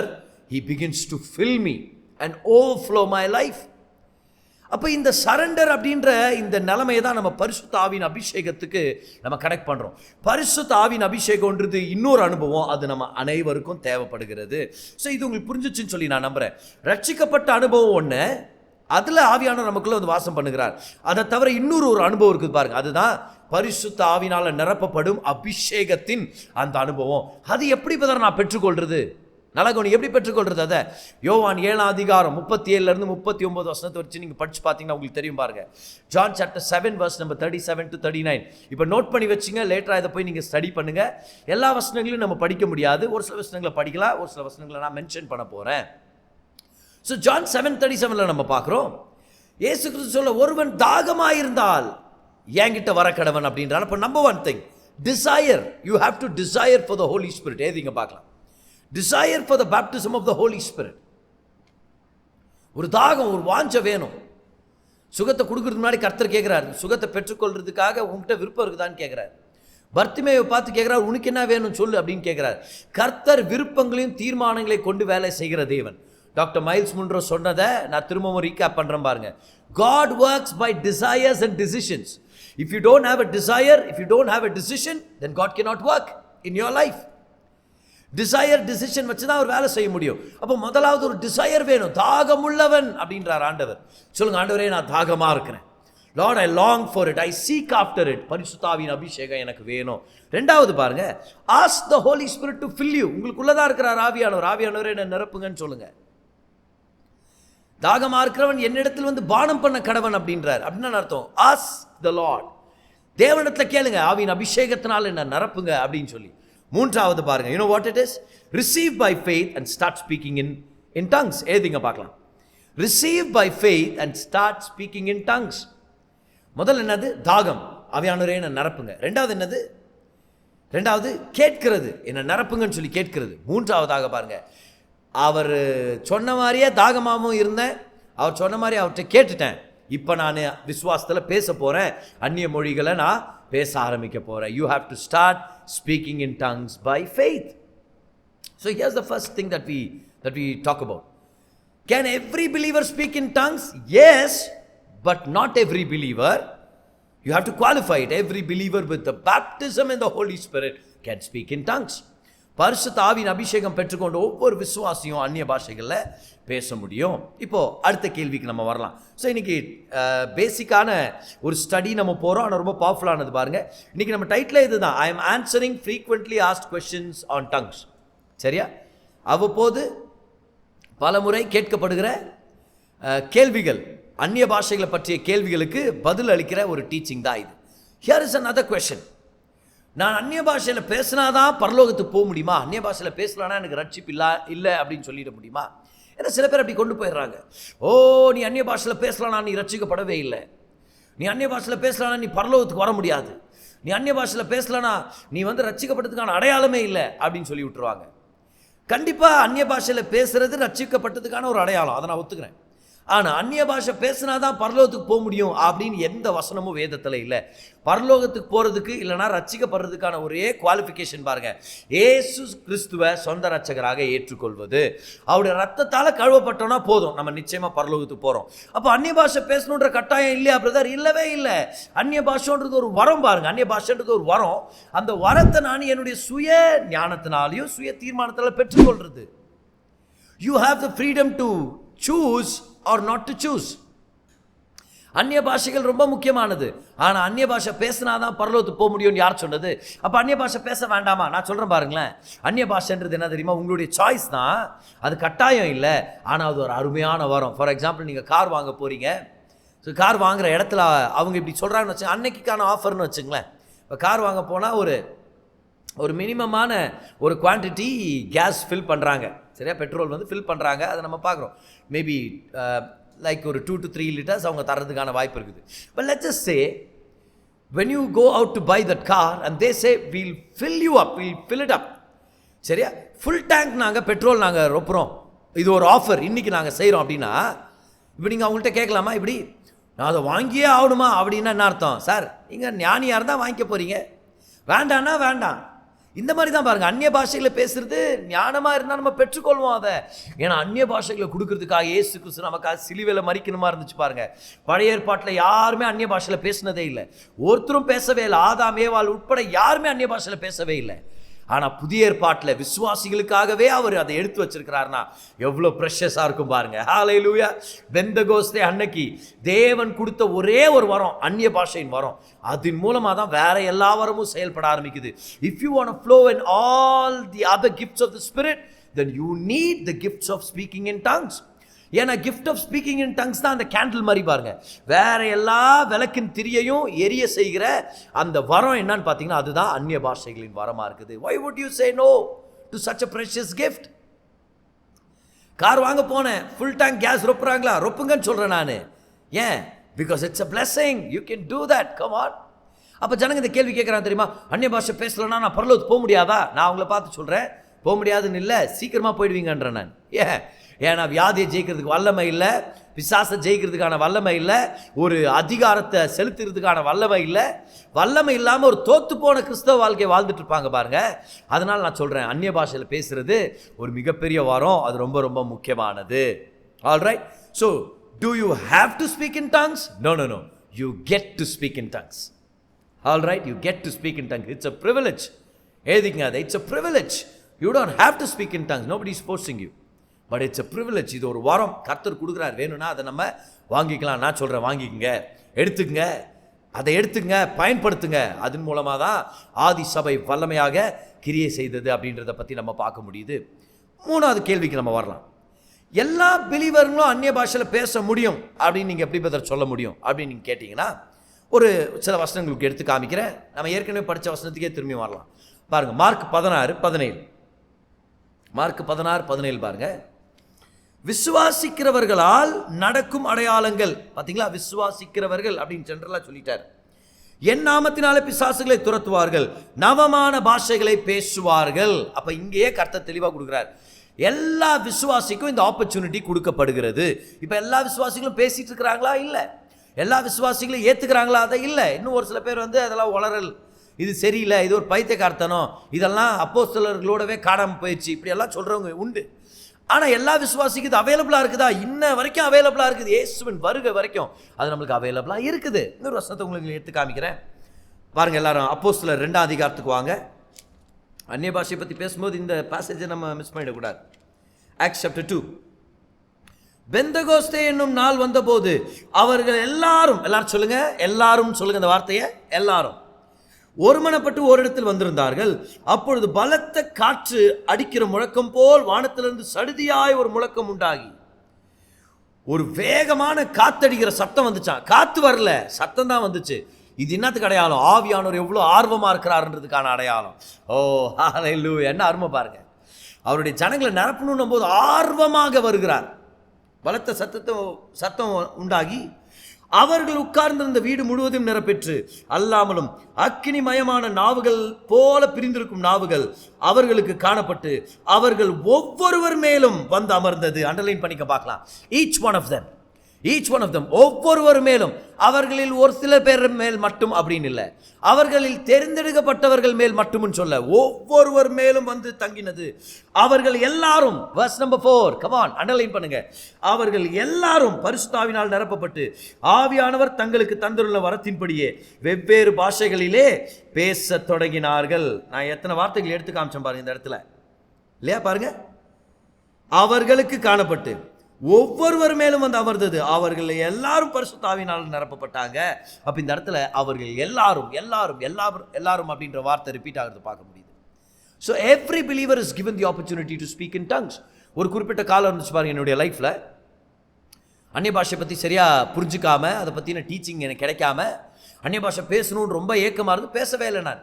He begins to fill me and overflow my life. அப்போ இந்த surrender அப்படின்ற இந்த நிலைமையை தான் நம்ம பரிசுத்த ஆவியின் அபிஷேகத்துக்கு நம்ம கனெக்ட் பண்ணுறோம். பரிசுத்த ஆவியின் அபிஷேகம்ன்றது இன்னொரு அனுபவம், அது நம்ம அனைவருக்கும் தேவைப்படுகிறது. ஸோ இது உங்களுக்கு புரிஞ்சிச்சுன்னு சொல்லி நான் நம்புகிறேன். ரட்சிக்கப்பட்ட அனுபவம் ஒன்று, அதில் ஆவியானவர் நமக்குள்ளே வந்து வாசம் பண்ணுகிறார். அதை தவிர இன்னொரு ஒரு அனுபவம் இருக்குது பாருங்க, அதுதான் பரிசுத்த ஆவியினால் நிரப்பப்படும் அபிஷேகத்தின் அந்த அனுபவம். அது எப்படி நான் பெற்றுக்கொள்றது? நலகோணி எப்படி பெற்றுக்கொள்றது? அதை யோவான் 7:37-39 வச்சு நீங்கள் படிச்சு பார்த்தீங்கன்னா உங்களுக்கு தெரியும் பாருங்க. John chapter 7 verse number 37 to 39. இப்போ நோட் பண்ணி வச்சுங்க, லேட்டராக இதை போய் நீங்கள் ஸ்டடி பண்ணுங்க. எல்லா வசனங்களையும் நம்ம படிக்க முடியாது, ஒரு சில வசனங்களை படிக்கலாம், ஒரு சில வசனங்களை நான் மென்ஷன் பண்ண போகிறேன். ஸோ ஜான் 7:37 நம்ம பார்க்குறோம், இயேசு கிறிஸ்து சொல்ல, ஒருவன் தாகமாயிருந்தால் என்கிட்ட வர கடவன் அப்படின்றான். அப்போ number one thing, desire. You have to desire for the Holi spirit. ஏதிங்க பார்க்கலாம், desire for the baptism of the Holy Spirit. ஒரு தாகம், ஒரு வாஞ்சை வேணும். சுகத்தை கொடுக்கறதுக்கு முன்னாடி கர்த்தர் கேட்கிறார், சுகத்தை பெற்றுக்கொள்றதுக்காக உங்ககிட்ட விருப்பம் இருக்குதான்னு கேட்கிறார். பர்த்திமேயை பார்த்து கேட்கிறார், உனக்கு என்ன வேணும் சொல்லு அப்படின்னு கேட்கிறார். கர்த்தர் விருப்பங்களையும் தீர்மானங்களை கொண்டு வேலை செய்கிற தேவன். டாக்டர் மைல்ஸ் முன்ரோ சொன்னதை நான் திரும்பவும் ரீகேப் பண்றேன் பாருங்க. God works by desires and decisions. If you don't have a desire, if you don't have a decision, then God cannot work in your life. Desire, decision வச்சு தான் அவர் வேலை செய்ய முடியும். அப்போ முதலாவது ஒரு டிசையர் வேணும். தாகமுள்ளவன் அப்படின்றார் ஆண்டவர். சொல்லுங்க, ஆண்டவரே நான் தாகமாக இருக்கிறேன். Lord, I long for it, I seek after it. பரிசுத்தாவின் அபிஷேகம் எனக்கு வேணும். ரெண்டாவது பாருங்க, ask the Holi spirit to fill you. உங்களுக்குள்ளதான் இருக்கிறார் ஆவியானவர். ஆவியானவரே என்ன நிரப்புங்கன்னு சொல்லுங்க. தாகமாக இருக்கிறவன் என்னிடத்தில் வந்து பானம் பண்ண கடவன் அப்படின்றார். அப்படின்னு அர்த்தம், ஆஸ்க் த லார்ட். தேவனிடத்தில் கேளுங்க, ஆவியின் அபிஷேகத்தினால் என்ன நிரப்புங்க அப்படின்னு சொல்லி. மூன்றாவது பாருங்க, you know what it is? Receive by faith and start speaking in tongues. ஏதிங்க பார்க்கலாம். Receive by faith and start speaking in tongues. முதல்ல என்னது? தாகம், ஆவியானவரே என்ன நிரப்புங்க. ரெண்டாவது என்னது? ரெண்டாவது கேட்கிறது, என்ன நிரப்புங்கன்னு சொல்லி கேட்கிறது. மூன்றாவதாக பாருங்க, அவர் சொன்ன மாதிரியே தாகமாகவும் இருந்தேன், அவர் சொன்ன மாதிரி அவர்கிட்ட கேட்டுட்டேன், இப்போ நான் விசுவாசத்தில் பேச போகிறேன், அந்நிய மொழிகளை நான் பேச ஆரம்பிக்க போகிறேன். You have to start speaking in tongues by faith. So here's the first thing that we talk about. Can every believer speak in tongues? Yes, but not every believer. You have to qualify it. Every believer with the baptism in the Holy Spirit can speak in tongues. பரிசுத்த ஆவியின் அபிஷேகம் பெற்றுக்கொண்டு ஒவ்வொரு விசுவாசியும் அந்நிய பாஷைகளில் பேச முடியும். இப்போது அடுத்த கேள்விக்கு நம்ம வரலாம். ஸோ இன்றைக்கி பேசிக்கான ஒரு ஸ்டடி நம்ம போகிறோம், ஆனால் ரொம்ப பவர்ஃபுல்லானது பாருங்கள். இன்றைக்கி நம்ம டைட்டில் இது தான், I am answering frequently asked questions on tongues. சரியா? அவ்வப்போது பல முறை கேட்கப்படுகிற கேள்விகள், அந்நிய பாஷைகளை பற்றிய கேள்விகளுக்கு பதில் அளிக்கிற ஒரு டீச்சிங் தான் இது. Here is another question. நான் அந்நிய பாஷையில் பேசினாதான் பரலோகத்துக்கு போக முடியுமா? அந்நிய பாஷையில் பேசலான்னா எனக்கு ரட்சிப்பு இல்லை அப்படின்னு சொல்லிட முடியுமா? ஏன்னா சில பேர் அப்படி கொண்டு போயிடுறாங்க. ஓ, நீ அந்நிய பாஷையில் பேசலானா நீ ரட்சிக்கப்படவே இல்லை, நீ அந்நிய பாஷையில் பேசலானா நீ பரலோகத்துக்கு வர முடியாது, நீ அந்நிய பாஷையில் பேசலானா நீ வந்து ரட்சிக்கப்பட்டதுக்கான அடையாளமே இல்லை அப்படின்னு சொல்லி விட்டுருவாங்க. கண்டிப்பாக அந்நிய பாஷையில் பேசுறது ரட்சிக்கப்பட்டதுக்கான ஒரு அடையாளம், அதை நான் ஒத்துக்கிறேன். ஆனால் அந்நிய பாஷை பேசினாதான் பரலோகத்துக்கு போக முடியும் அப்படின்னு எந்த வசனமும் வேதத்தில் இல்லை. பரலோகத்துக்கு போகிறதுக்கு இல்லைனா ரட்சிக்கப்படுறதுக்கான ஒரே குவாலிஃபிகேஷன் பாருங்க, ஏசு கிறிஸ்துவை சொந்த ரட்சகராக ஏற்றுக்கொள்வது. அவருடைய ரத்தத்தால் கழுவப்பட்டோன்னா போதும், நம்ம நிச்சயமாக பரலோகத்துக்கு போகிறோம். அப்போ அந்நிய பாஷை பேசணுன்ற கட்டாயம் இல்லையா பிரதர்? இல்லவே இல்லை. அந்நிய பாஷைன்றது ஒரு வரம் பாருங்க. அந்நிய பாஷைன்றது ஒரு வரம். அந்த வரத்தை நான் என்னுடைய சுய ஞானத்தினாலையும் சுய தீர்மானத்தால் பெற்றுக்கொள்றது. You have the freedom to choose or not to choose. அந்நிய பாஷைகள் ரொம்ப முக்கியமானது. ஆனால் அந்நிய பாஷை பேசினாதான் பரலோகத்துக்கு போக முடியும்னு யார் சொன்னது? அப்போ அந்நிய பாஷை பேச வேண்டாமா? நான் சொல்கிறேன் பாருங்களேன், அந்நிய பாஷைன்றது என்ன தெரியுமா? உங்களுடைய சாய்ஸ் தான், அது கட்டாயம் இல்லை. ஆனால் அது ஒரு அருமையான வரம். ஃபார் எக்ஸாம்பிள், நீங்கள் கார் வாங்க போகிறீங்க. ஸோ கார் வாங்குகிற இடத்துல அவங்க இப்படி சொல்கிறாங்கன்னு வச்சுங்க, அன்னைக்கான ஆஃபர்னு வச்சுங்களேன். இப்போ கார் வாங்க போனால் ஒரு மினிமமான ஒரு குவான்டிட்டி கேஸ் ஃபில் பண்ணுறாங்க. சரியா? பெட்ரோல் வந்து ஃபில் பண்ணுறாங்க, அதை நம்ம பார்க்குறோம். மேபி லைக் ஒரு 2 to 3 liters அவங்க தரதுக்கான வாய்ப்பு இருக்குது. But let's just say when you go out to buy that car and they say we'll fill you up, we'll fill it up. சரியா? ஃபுல் டேங்க் நாங்கள் பெட்ரோல் நாங்கள் ரொப்புறோம், இது ஒரு ஆஃபர் இன்றைக்கி நாங்கள் செய்கிறோம் அப்படின்னா, இப்போ நீங்கள் அவங்கள்ட்ட கேட்கலாமா இப்படி, நான் அதை வாங்கியே ஆகணுமா அப்படின்னா என்ன அர்த்தம்? சார், நீங்கள் ஞானியாக இருந்தால் வாங்கிக்க போகிறீங்க, வேண்டான்னா வேண்டாம். இந்த மாதிரி தான் பாருங்க, அந்நிய பாஷைகளை பேசுறது ஞானமா இருந்தால் நம்ம பெற்றுக்கொள்வோம் அதை. ஏன்னா அந்நிய பாஷைகளை கொடுக்கறதுக்காக இயேசு கிறிஸ்து நமக்காக சிலுவையில் மரிக்கணுமா இருந்துச்சு பாருங்க. பழைய ஏற்பாட்டில் யாருமே அந்நிய பாஷையில பேசினதே இல்லை, ஒருத்தரும் பேசவே இல்லை. ஆதாம் ஏவாள் உட்பட யாருமே அந்நிய பாஷையில பேசவே இல்லை. ஆனா புதிய ஏற்பாட்டில் விசுவாசிகளுக்காகவே அவர் அதை எடுத்து வச்சிருக்கிறார்னா எவ்வளவு ப்ரெஷஸா இருக்கும் பாருங்க. ஹல்லேலூயா. பெந்தகோஸ்தே அன்னைக்கு தேவன் கொடுத்த ஒரே ஒரு வரம் அந்நிய பாஷையின் வரம். அதன் மூலமா தான் வேற எல்லா வரமும் செயல்பட ஆரம்பிக்குது. If you want to flow in all the other gifts of the Spirit, then you need the gifts of speaking in tongues. ஏன்னா gift of speaking in tongues தான் அந்த கேண்டில் மாதிரி பாருங்க. வேற எல்லா விளக்கின் திரியையும் எரிய செய்கிற அந்த வரம் என்னன்னு பார்த்தீங்கன்னா அதுதான் அந்நிய பாஷைகளின் வரமா இருக்குது. Why would you say no to such a precious gift? Car வாங்க போனேன், ஃபுல் டேங்க் கேஸ் ரொப்புறாங்களா, ரொப்புங்கன்னு சொல்றேன் நான். ஏன்? Because it's a blessing, you can do that, come on. அப்போ ஜனங்க இந்த கேள்வி கேட்குறாங்க தெரியுமா, அந்நிய பாஷை பேசலன்னா நான் பரலோகத்துக்கு போக முடியாதா? நான் அவங்கள பார்த்து சொல்கிறேன், போக முடியாதுன்னு இல்லை, சீக்கிரமாக போயிடுவீங்கன்றேன் நான். ஏன்னா வியாதியை ஜெயிக்கிறதுக்கு வல்லமை இல்லை, பிசாசை ஜெயிக்கிறதுக்கான வல்லமை இல்லை, ஒரு அதிகாரத்தை செலுத்துறதுக்கான வல்லமை இல்லை. வல்லமை இல்லாமல் ஒரு தோத்து போன கிறிஸ்தவ வாழ்க்கையை வாழ்ந்துட்டு இருப்பாங்க பாருங்க. அதனால் நான் சொல்கிறேன், அந்நிய பாஷையில் பேசுறது ஒரு மிகப்பெரிய வரம், அது ரொம்ப ரொம்ப முக்கியமானது. Alright. So do you have to speak in tongues? No. You get to speak in tongues. Alright, you get to speak in tongues. It's a privilege. ஏதிங்க அது, it's a privilege. You don't have to speak in tongues. Nobody is forcing you. But it's a privilege. இது ஒரு வரம் கர்த்தர் கொடுக்குறார். வேணும்னா அதை நம்ம வாங்கிக்கலாம். நான் சொல்கிறேன், வாங்கிக்கங்க, எடுத்துக்கங்க, அதை எடுத்துங்க, பயன்படுத்துங்க. அதன் மூலமாக தான் ஆதி சபை வல்லமையாக கிரியை செய்தது அப்படின்றத பற்றி நம்ம பார்க்க முடியுது. மூணாவது கேள்விக்கு நம்ம வரலாம். எல்லா பிலீவர்களும் அந்நிய பாஷையில் பேச முடியும் அப்படின்னு நீங்கள் எப்படி பதர் சொல்ல முடியும் அப்படின்னு நீங்கள் கேட்டிங்கன்னா, ஒரு சில வசனங்களுக்கு எடுத்து காமிக்கிறேன். நம்ம ஏற்கனவே படித்த வசனத்துக்கே திரும்பி வரலாம். பாருங்கள், மார்க் 16:17. மார்க் 16:17 பாருங்க. விசுவாசிக்கிறவர்களால் நடக்கும் அடையாளங்கள். பார்த்தீங்களா, விசுவாசிக்கிறவர்கள் அப்படின்னு ஜெனரலாக சொல்லிட்டார். என் நாமத்தினாலே பிசாசுகளை துரத்துவார்கள், நவமான பாஷைகளை பேசுவார்கள். அப்போ இங்கேயே கர்த்தர் தெளிவாக கொடுக்குறார், எல்லா விசுவாசிக்கும் இந்த ஆப்பர்ச்சுனிட்டி கொடுக்கப்படுகிறது. இப்போ எல்லா விசுவாசிகளும் பேசிட்டு இருக்கிறாங்களா? இல்லை. எல்லா விசுவாசிகளும் ஏற்றுக்கிறாங்களா? அதை இல்லை. இன்னும் ஒரு சில பேர் அதெல்லாம் உளறல், இது சரியில்லை, இது ஒரு பைத்தியக்காரத்தனம், இதெல்லாம் அப்போஸ்தலர்களோடவே காணாமல் போயிடுச்சு, இப்படியெல்லாம் சொல்கிறவங்க உண்டு. ஆனால் எல்லா விசுவாசிக்கும் இது அவைலபிளாக இருக்குதா? இன்ன வரைக்கும் அவைலபிளாக இருக்குது. இயேசுவின் வருகை வரைக்கும் அது நம்மளுக்கு அவைலபிளாக இருக்குது. இன்னொரு வசனத்தை உங்களுக்கு எடுத்து காமிக்கிறேன் பாருங்கள். எல்லாரும் அப்போஸ்தலர் 2ஆம் அதிகாரத்துக்கு வாங்க. அந்நிய பாஷையை பற்றி பேசும்போது இந்த பேசேஜை நம்ம மிஸ் பண்ணிடக்கூடாது. Acts chapter 2. பெந்தகோஸ்தே என்னும் நாள் வந்தபோது அவர்கள் எல்லாரும் சொல்லுங்க, எல்லாரும் சொல்லுங்க இந்த வார்த்தையை, எல்லாரும் ஒருமனப்பட்டு ஓரிடத்தில் வந்திருந்தார்கள். அப்பொழுது பலத்த காற்று அடிக்கிற முழக்கம் போல் வானத்திலிருந்து சடுதியாய் ஒரு முழக்கம் உண்டாகி ஒரு வேகமான காத்தடிக்கிற சத்தம் வந்துச்சான். காத்து வரல, சத்தம் தான் வந்துச்சு. இது என்னத்துக்கு அடையாளம்? ஆவியானவர் எவ்வளோ ஆர்வமாக இருக்கிறாருன்றதுக்கான அடையாளம். ஓ ஹல்லேலூயா, என்ன அருமை பாருங்க. அவருடைய ஜனங்களை நிரப்பணும் போது ஆர்வமாக வருகிறார். பலத்த சத்தம் உண்டாகி அவர்கள் உட்கார்ந்திருந்த வீடு முழுவதும் நிரப்பெற்று அல்லாமலும் அக்கினிமயமான நாவுகள் போல பிரிந்திருக்கும் நாவுகள் அவர்களுக்கு காணப்பட்டு அவர்கள் ஒவ்வொருவர் மேலும் வந்து அமர்ந்தது. அண்டர்லைன் பண்ணிக்க பார்க்கலாம். ஈச் ஒன் ஆஃப் them ஒவ்வொருவர் மேலும். அவர்களில் ஒரு சில பேர் மேல் மட்டும் அப்படின்னு இல்லை, அவர்களில் தெரிந்தெடுக்கப்பட்டவர்கள் மேல் மட்டும் சொல்ல, ஒவ்வொருவர் மேலும் வந்து தங்கினது. அவர்கள் எல்லாரும், verse number 4, come on, underline பண்ணுங்க. அவர்கள் எல்லாரும் பரிசுத்த ஆவியினால் நிரப்பப்பட்டு ஆவியானவர் தங்களுக்கு தந்துள்ள வரத்தின்படியே வெவ்வேறு பாஷைகளிலே பேச தொடங்கினார்கள். நான் எத்தனை வார்த்தைகள் எடுத்து காமிச்சேன் பாருங்க இந்த இடத்துல, இல்லையா? பாருங்க, அவர்களுக்கு காணப்பட்டு ஒவ்வொருவர் மேலும் வந்து அமர்ந்தது. அவர்கள் எல்லாரும் பரிசுத்த ஆவியினால் நிரப்பப்பட்டாங்க. அப்ப இந்த இடத்துல அவர்கள் எல்லாரும் அப்படின்ற வார்த்தை ரிப்பீட் ஆகிறது பார்க்க முடியுது. So every believer is given the opportunity to speak in tongues. ஒரு குறிப்பிட்ட காலம் இருந்துச்சு பாருங்க என்னுடைய லைஃப்ல, அந்நிய பாஷை பற்றி சரியா புரிஞ்சுக்காம, அதை பற்றின டீச்சிங் எனக்கு கிடைக்காம, அந்நிய பாஷை பேசணும்னு ரொம்ப ஏக்கமாக இருந்து பேசவே இல்லை. நான்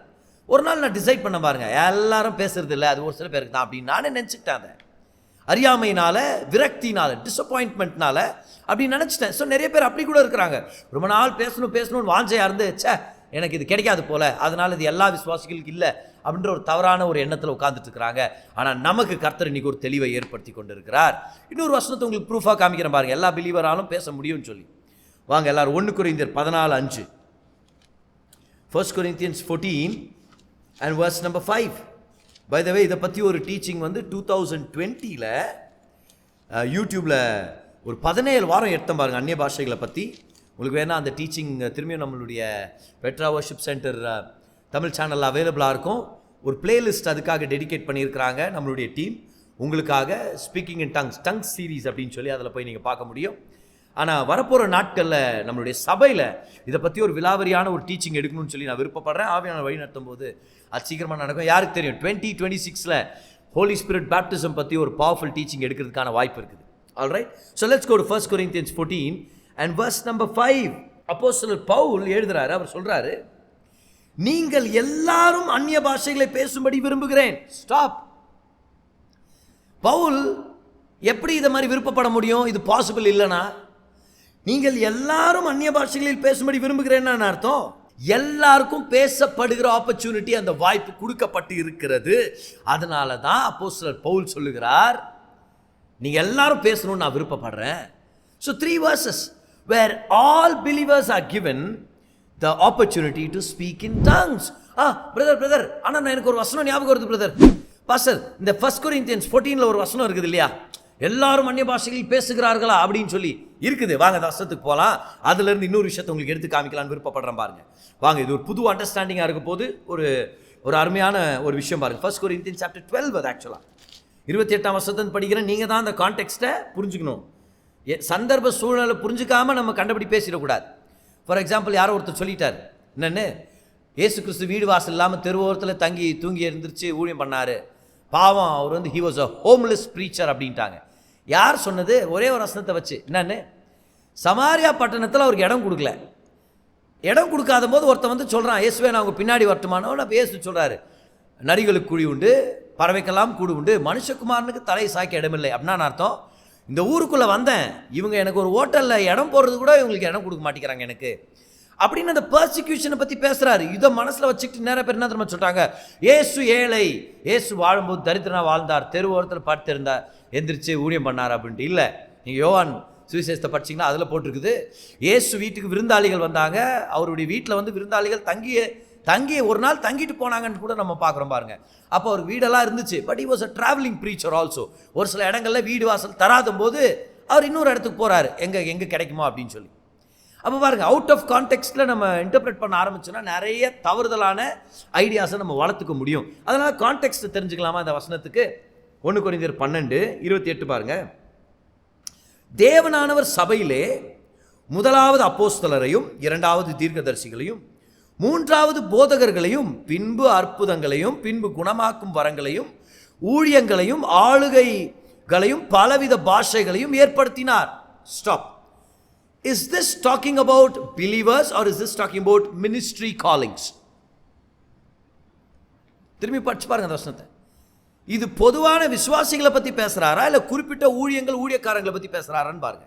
ஒரு நாள் டிசைட் பண்ண பாருங்க, எல்லாரும் பேசுறது இல்லை, அது ஒரு சில பேருக்கு தான் அப்படின்னு நானே நினச்சிக்கிட்டேன். அறியாமையினால, விரக்தினால, டிசப்பாயின்ட்மெண்ட்னால அப்படி நினச்சிட்டேன். ஸோ நிறைய பேர் அப்படி கூட இருக்கிறாங்க. ரொம்ப நாள் பேசணும்னு வாஞ்சையாக இருந்து, எனக்கு இது கிடைக்காது போல, அதனால இது எல்லா விசுவாசிகளுக்கு இல்லை அப்படின்ற ஒரு தவறான ஒரு எண்ணத்தில் உட்கார்ந்துட்டு இருக்கிறாங்க. ஆனால் நமக்கு கர்த்தர் இன்னைக்கு ஒரு தெளிவை ஏற்படுத்தி கொண்டு இருக்கிறார். இன்னொரு வசனத்தை உங்களுக்கு ப்ரூஃபாக காமிக்கிறேன் பாருங்க, எல்லா பிலீவராலும் பேச முடியும்னு சொல்லி. வாங்க எல்லாரும் 1 கொரிந்தியர் 14:5. 1 Corinthians 14 and verse number 5. By the way இதை பற்றி ஒரு டீச்சிங் வந்து 2020 யூடியூப்பில் ஒரு 17 வாரம் எடுத்தேன் பாருங்க, அந்நிய பாஷைகளை பற்றி. உங்களுக்கு வேணால் அந்த டீச்சிங் திரும்பியும் நம்மளுடைய பெட்ரா வர்ஷிப் சென்டர் தமிழ் சேனலில் அவைலபிளாக இருக்கும். ஒரு பிளேலிஸ்ட் அதுக்காக டெடிகேட் பண்ணியிருக்கிறாங்க நம்மளுடைய டீம் உங்களுக்காக. ஸ்பீக்கிங் இன் டங்ஸ் சீரீஸ் அப்படின்னு சொல்லி அதில் போய் நீங்கள் பார்க்க முடியும். ஆனால் வரப்போகிற நாட்களில் நம்மளுடைய சபையில் இதை பற்றி ஒரு விலாவரியான ஒரு டீச்சிங் எடுக்கணும்னு சொல்லி நான் விருப்பப்படுறேன். ஆவியான வழி நடத்தும் போது அது சீக்கிரமாக நடக்கும். யாருக்கு தெரியும், 2026 ஹோலி ஸ்பிரிட் பேப்டிசம் பற்றி ஒரு பவர்ஃபுல் டீச்சிங் எடுக்கிறதுக்கான வாய்ப்பு இருக்குது. Alright, so let's go to 1 Corinthians 14 and verse number 5. அப்போஸ்தலர் பவுல் எழுதுறாரு, அவர் சொல்றாரு, நீங்கள் எல்லாரும் அந்நிய பாஷைகளை பேசும்படி விரும்புகிறேன். ஸ்டாப். பவுல் எப்படி இதை மாதிரி விருப்பப்பட முடியும்? இது பாசிபிள் இல்லைனா? நீங்கள் எல்லாரும் அந்நிய பாஷைகளில் பேசும்படி விரும்புகிறேன்னு அர்த்தம். எல்லாருக்கும் பேசப்படுகிற ஆப்பர்ச்சுனிட்டி, அந்த வாய்ப்பு கொடுக்கப்பட்டு இருக்கிறது. அதனால தான் அப்போஸ்தலர் பவுல் சொல்லுகிறார், நீங்க எல்லாரும் பேசணும்னு நான் விருப்பப்படுறேன். So 3 verses where all believers are given the opportunity to speak in tongues. Brother ஆனா எனக்கு ஒரு வசனம் ஞாபகம் வருது பிரதர். பாஸ்டர், இந்த 1 Corinthians 14 ஒரு வசனம் இருக்குது இல்லையா, எல்லாரும் அந்நிய பாஷைகளில் பேசுகிறார்களா அப்படின்னு சொல்லி இருக்குது. வாங்க அந்த வசனத்துக்கு போகலாம். அதுல இருந்து இன்னொரு விஷயத்தை உங்களுக்கு எடுத்து காமிக்கலாம்னு விருப்பப்படுறேன் பாருங்க. வாங்க, இது ஒரு புது அண்டர்ஸ்டாண்டிங்காக இருக்க போது ஒரு அருமையான ஒரு விஷயம் பாருங்க. 1 Corinthians chapter 12 அது ஆக்சுவலாக 28ஆம் வசனத்தை படிக்கிறேன். நீங்கள் தான் அந்த கான்டெக்ஸ்ட்டை புரிஞ்சுக்கணும். சந்தர்ப்ப சூழ்நிலை புரிஞ்சுக்காமல் நம்ம கண்டபடி பேசிடக்கூடாது. ஃபார் எக்ஸாம்பிள், யாரோ ஒருத்தர் சொல்லிட்டார், என்னென்னு, ஏசு கிறிஸ்து வீடு வாசல் இல்லாமல் தெருவோரத்தில் தூங்கி இருந்துருச்சு, ஊழியம் பண்ணார், பாவம் அவர் வந்து he was a homeless preacher அப்படின்ட்டாங்க. யார் சொன்னது? ஒரே ஒரு வசனத்தை வச்சு. என்னன்னு, சமாரியா பட்டணத்தில் அவருக்கு இடம் கொடுக்கல. இடம் கொடுக்காத போது ஒருத்தன் வந்து சொல்கிறான், இயேசுவே நான் அவங்க பின்னாடி வரட்டுமானோ. நான் இயேசு சொல்கிறாரு, நரிகளுக்கு குழி உண்டு, பறவைக்கெல்லாம் கூடு உண்டு, மனுஷகுமாரனுக்கு தலை சாய்க்க இடமில்லை. அப்படின்னா அர்த்தம், இந்த ஊருக்குள்ளே வந்தேன், இவங்க எனக்கு ஒரு ஹோட்டலில் இடம் போடுறது கூட இவங்களுக்கு இடம் கொடுக்க மாட்டேங்கிறாங்க எனக்கு அப்படின்னு அந்த பர்சிக்யூஷனை பற்றி பேசுகிறாரு. இதை மனசில் வச்சுக்கிட்டு நிறைய பேர் என்ன தெரியுமா சொல்கிறாங்க, ஏசு ஏழை, ஏசு வாழும்போது தரித்திரனா வாழ்ந்தார், தெருவோரத்தில் படுத்திருந்தார், எந்திரிச்சு ஊழியம் பண்ணார் அப்படின்ட்டு. இல்லை, நீங்கள் யோவான் சுவிசேஷத்தை படிச்சிங்கன்னா அதில் போட்டிருக்குது, ஏசு வீட்டுக்கு விருந்தாளிகள் வந்தாங்க, அவருடைய வீட்டில் வந்து விருந்தாளிகள் தங்கி ஒரு நாள் தங்கிட்டு போனாங்கன்னு கூட நம்ம பார்க்குறோம் பாருங்க. அப்போ அவர் வீடெல்லாம் இருந்துச்சு, but he was a travelling preacher also. ஒரு சில இடங்களில் வீடு வாசல் தராத போது அவர் இன்னொரு இடத்துக்கு போகிறாரு, எங்கே கிடைக்குமோ அப்படின்னு சொல்லி. அப்போ பாருங்க, அவுட் ஆஃப் கான்டெக்ஸ்டில் நம்ம இன்டர்பிரேட் பண்ண ஆரம்பிச்சோன்னா நிறைய தவறுதலான ஐடியாஸை நம்ம வளர்த்துக்க முடியும். அதனால் கான்டெக்ஸ்ட்டை தெரிஞ்சுக்கலாமா இந்த வசனத்துக்கு? 1 Corinthians 12:28 பாருங்க. தேவனானவர் சபையிலே முதலாவது அப்போஸ்தலரையும், 2வது தீர்க்கதரிசிகளையும், 3வது போதகர்களையும், பின்பு அற்புதங்களையும், பின்பு குணமாக்கும் வரங்களையும், ஊழியங்களையும், ஆளுகைகளையும், பலவித பாஷைகளையும் ஏற்படுத்தினார். Stop. Is this talking about believers or is this talking about ministry callings? திரும்பி படிச்சு பாருங்க அந்த வசனத்தை. இது பொதுவான விசுவாசிகளை பற்றி பேசுகிறாரா இல்லை குறிப்பிட்ட ஊழியக்காரங்களை பற்றி பேசுகிறாரான்னு பாருங்க.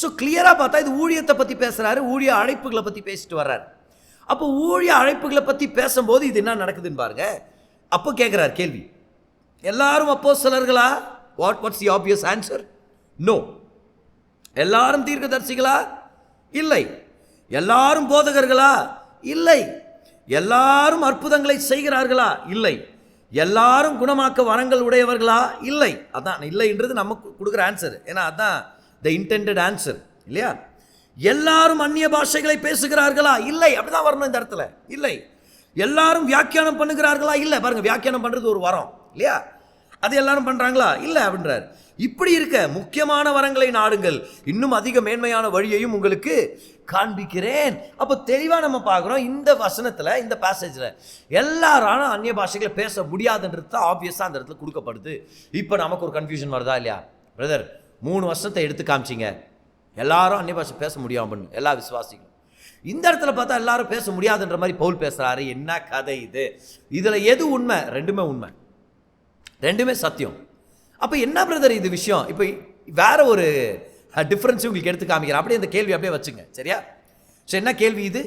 ஸோ கிளியராக பார்த்தா இது ஊழியத்தை பற்றி பேசுகிறாரு, ஊழிய அழைப்புகளை பற்றி பேசிட்டு வர்றாரு. அப்போ ஊழிய அழைப்புகளை பற்றி பேசும்போது இது என்ன நடக்குதுன்னு பாருங்க. அப்போ கேட்குறாரு கேள்வி, எல்லாரும் அப்போஸ்தலர்களா? What's the obvious answer? No. எல்லாரும் தீர்க்கதரிசிகளா? இல்லை. எல்லாரும் போதகர்களா? இல்லை. எல்லாரும் அற்புதங்களை செய்கிறார்களா? இல்லை. எல்லாரும் குணமாக்க வரங்கள் உடையவர்களா? இல்லை. அதான் இல்லைன்றது நமக்கு கொடுக்குற ஆன்சர், ஏன்னா அதான் த இன்டெண்டட் ஆன்சர் இல்லையா? எல்லாரும் அந்நிய பாஷைகளை பேசுகிறார்களா? இல்லை. அப்படிதான் வரணும் இந்த இடத்துல. இல்லை. எல்லாரும் வியாக்கியானம் பண்ணுகிறார்களா? இல்லை. பாருங்க, வியாக்கியானம் பண்றது ஒரு வரம் இல்லையா? அது எல்லாரும் பண்றாங்களா? இல்லை அப்படின்றார். இப்படி இருக்க முக்கியமான வரங்களை நாடுங்கள், இன்னும் அதிக மேன்மையான வழியையும் உங்களுக்கு காண்பிக்கிறேன். அப்போ தெளிவாக நம்ம பார்க்குறோம் இந்த வசனத்தில், இந்த பேசேஜில் எல்லாரும் அந்நிய பாஷைகளை பேச முடியாதுன்றது தான் ஆப்வியஸாக அந்த இடத்துல கொடுக்கப்படுது. இப்போ நமக்கு ஒரு கன்ஃபியூஷன் வருதா இல்லையா? பிரதர், 3 வருஷத்தை எடுத்து காமிச்சிங்க, எல்லாரும் அந்நிய பாஷை பேச முடியாமல் எல்லா விசுவாசிகளும். இந்த இடத்துல பார்த்தா எல்லாரும் பேச முடியாதுன்ற மாதிரி பவுல் பேசுகிறாரு. என்ன கதை இது? இதில் எது உண்மை? ரெண்டுமே உண்மை, ரெண்டுமே சத்தியம். அப்போ என்ன பிரதர் இது விஷயம்? இப்போ வேற ஒரு டிஃப்ரென்ஸ் உங்களுக்கு எடுத்து காமிக்கிறேன். அப்படியே இந்த கேள்வி அப்படியே வச்சுங்க, சரியா? ஸோ என்ன கேள்வி இது?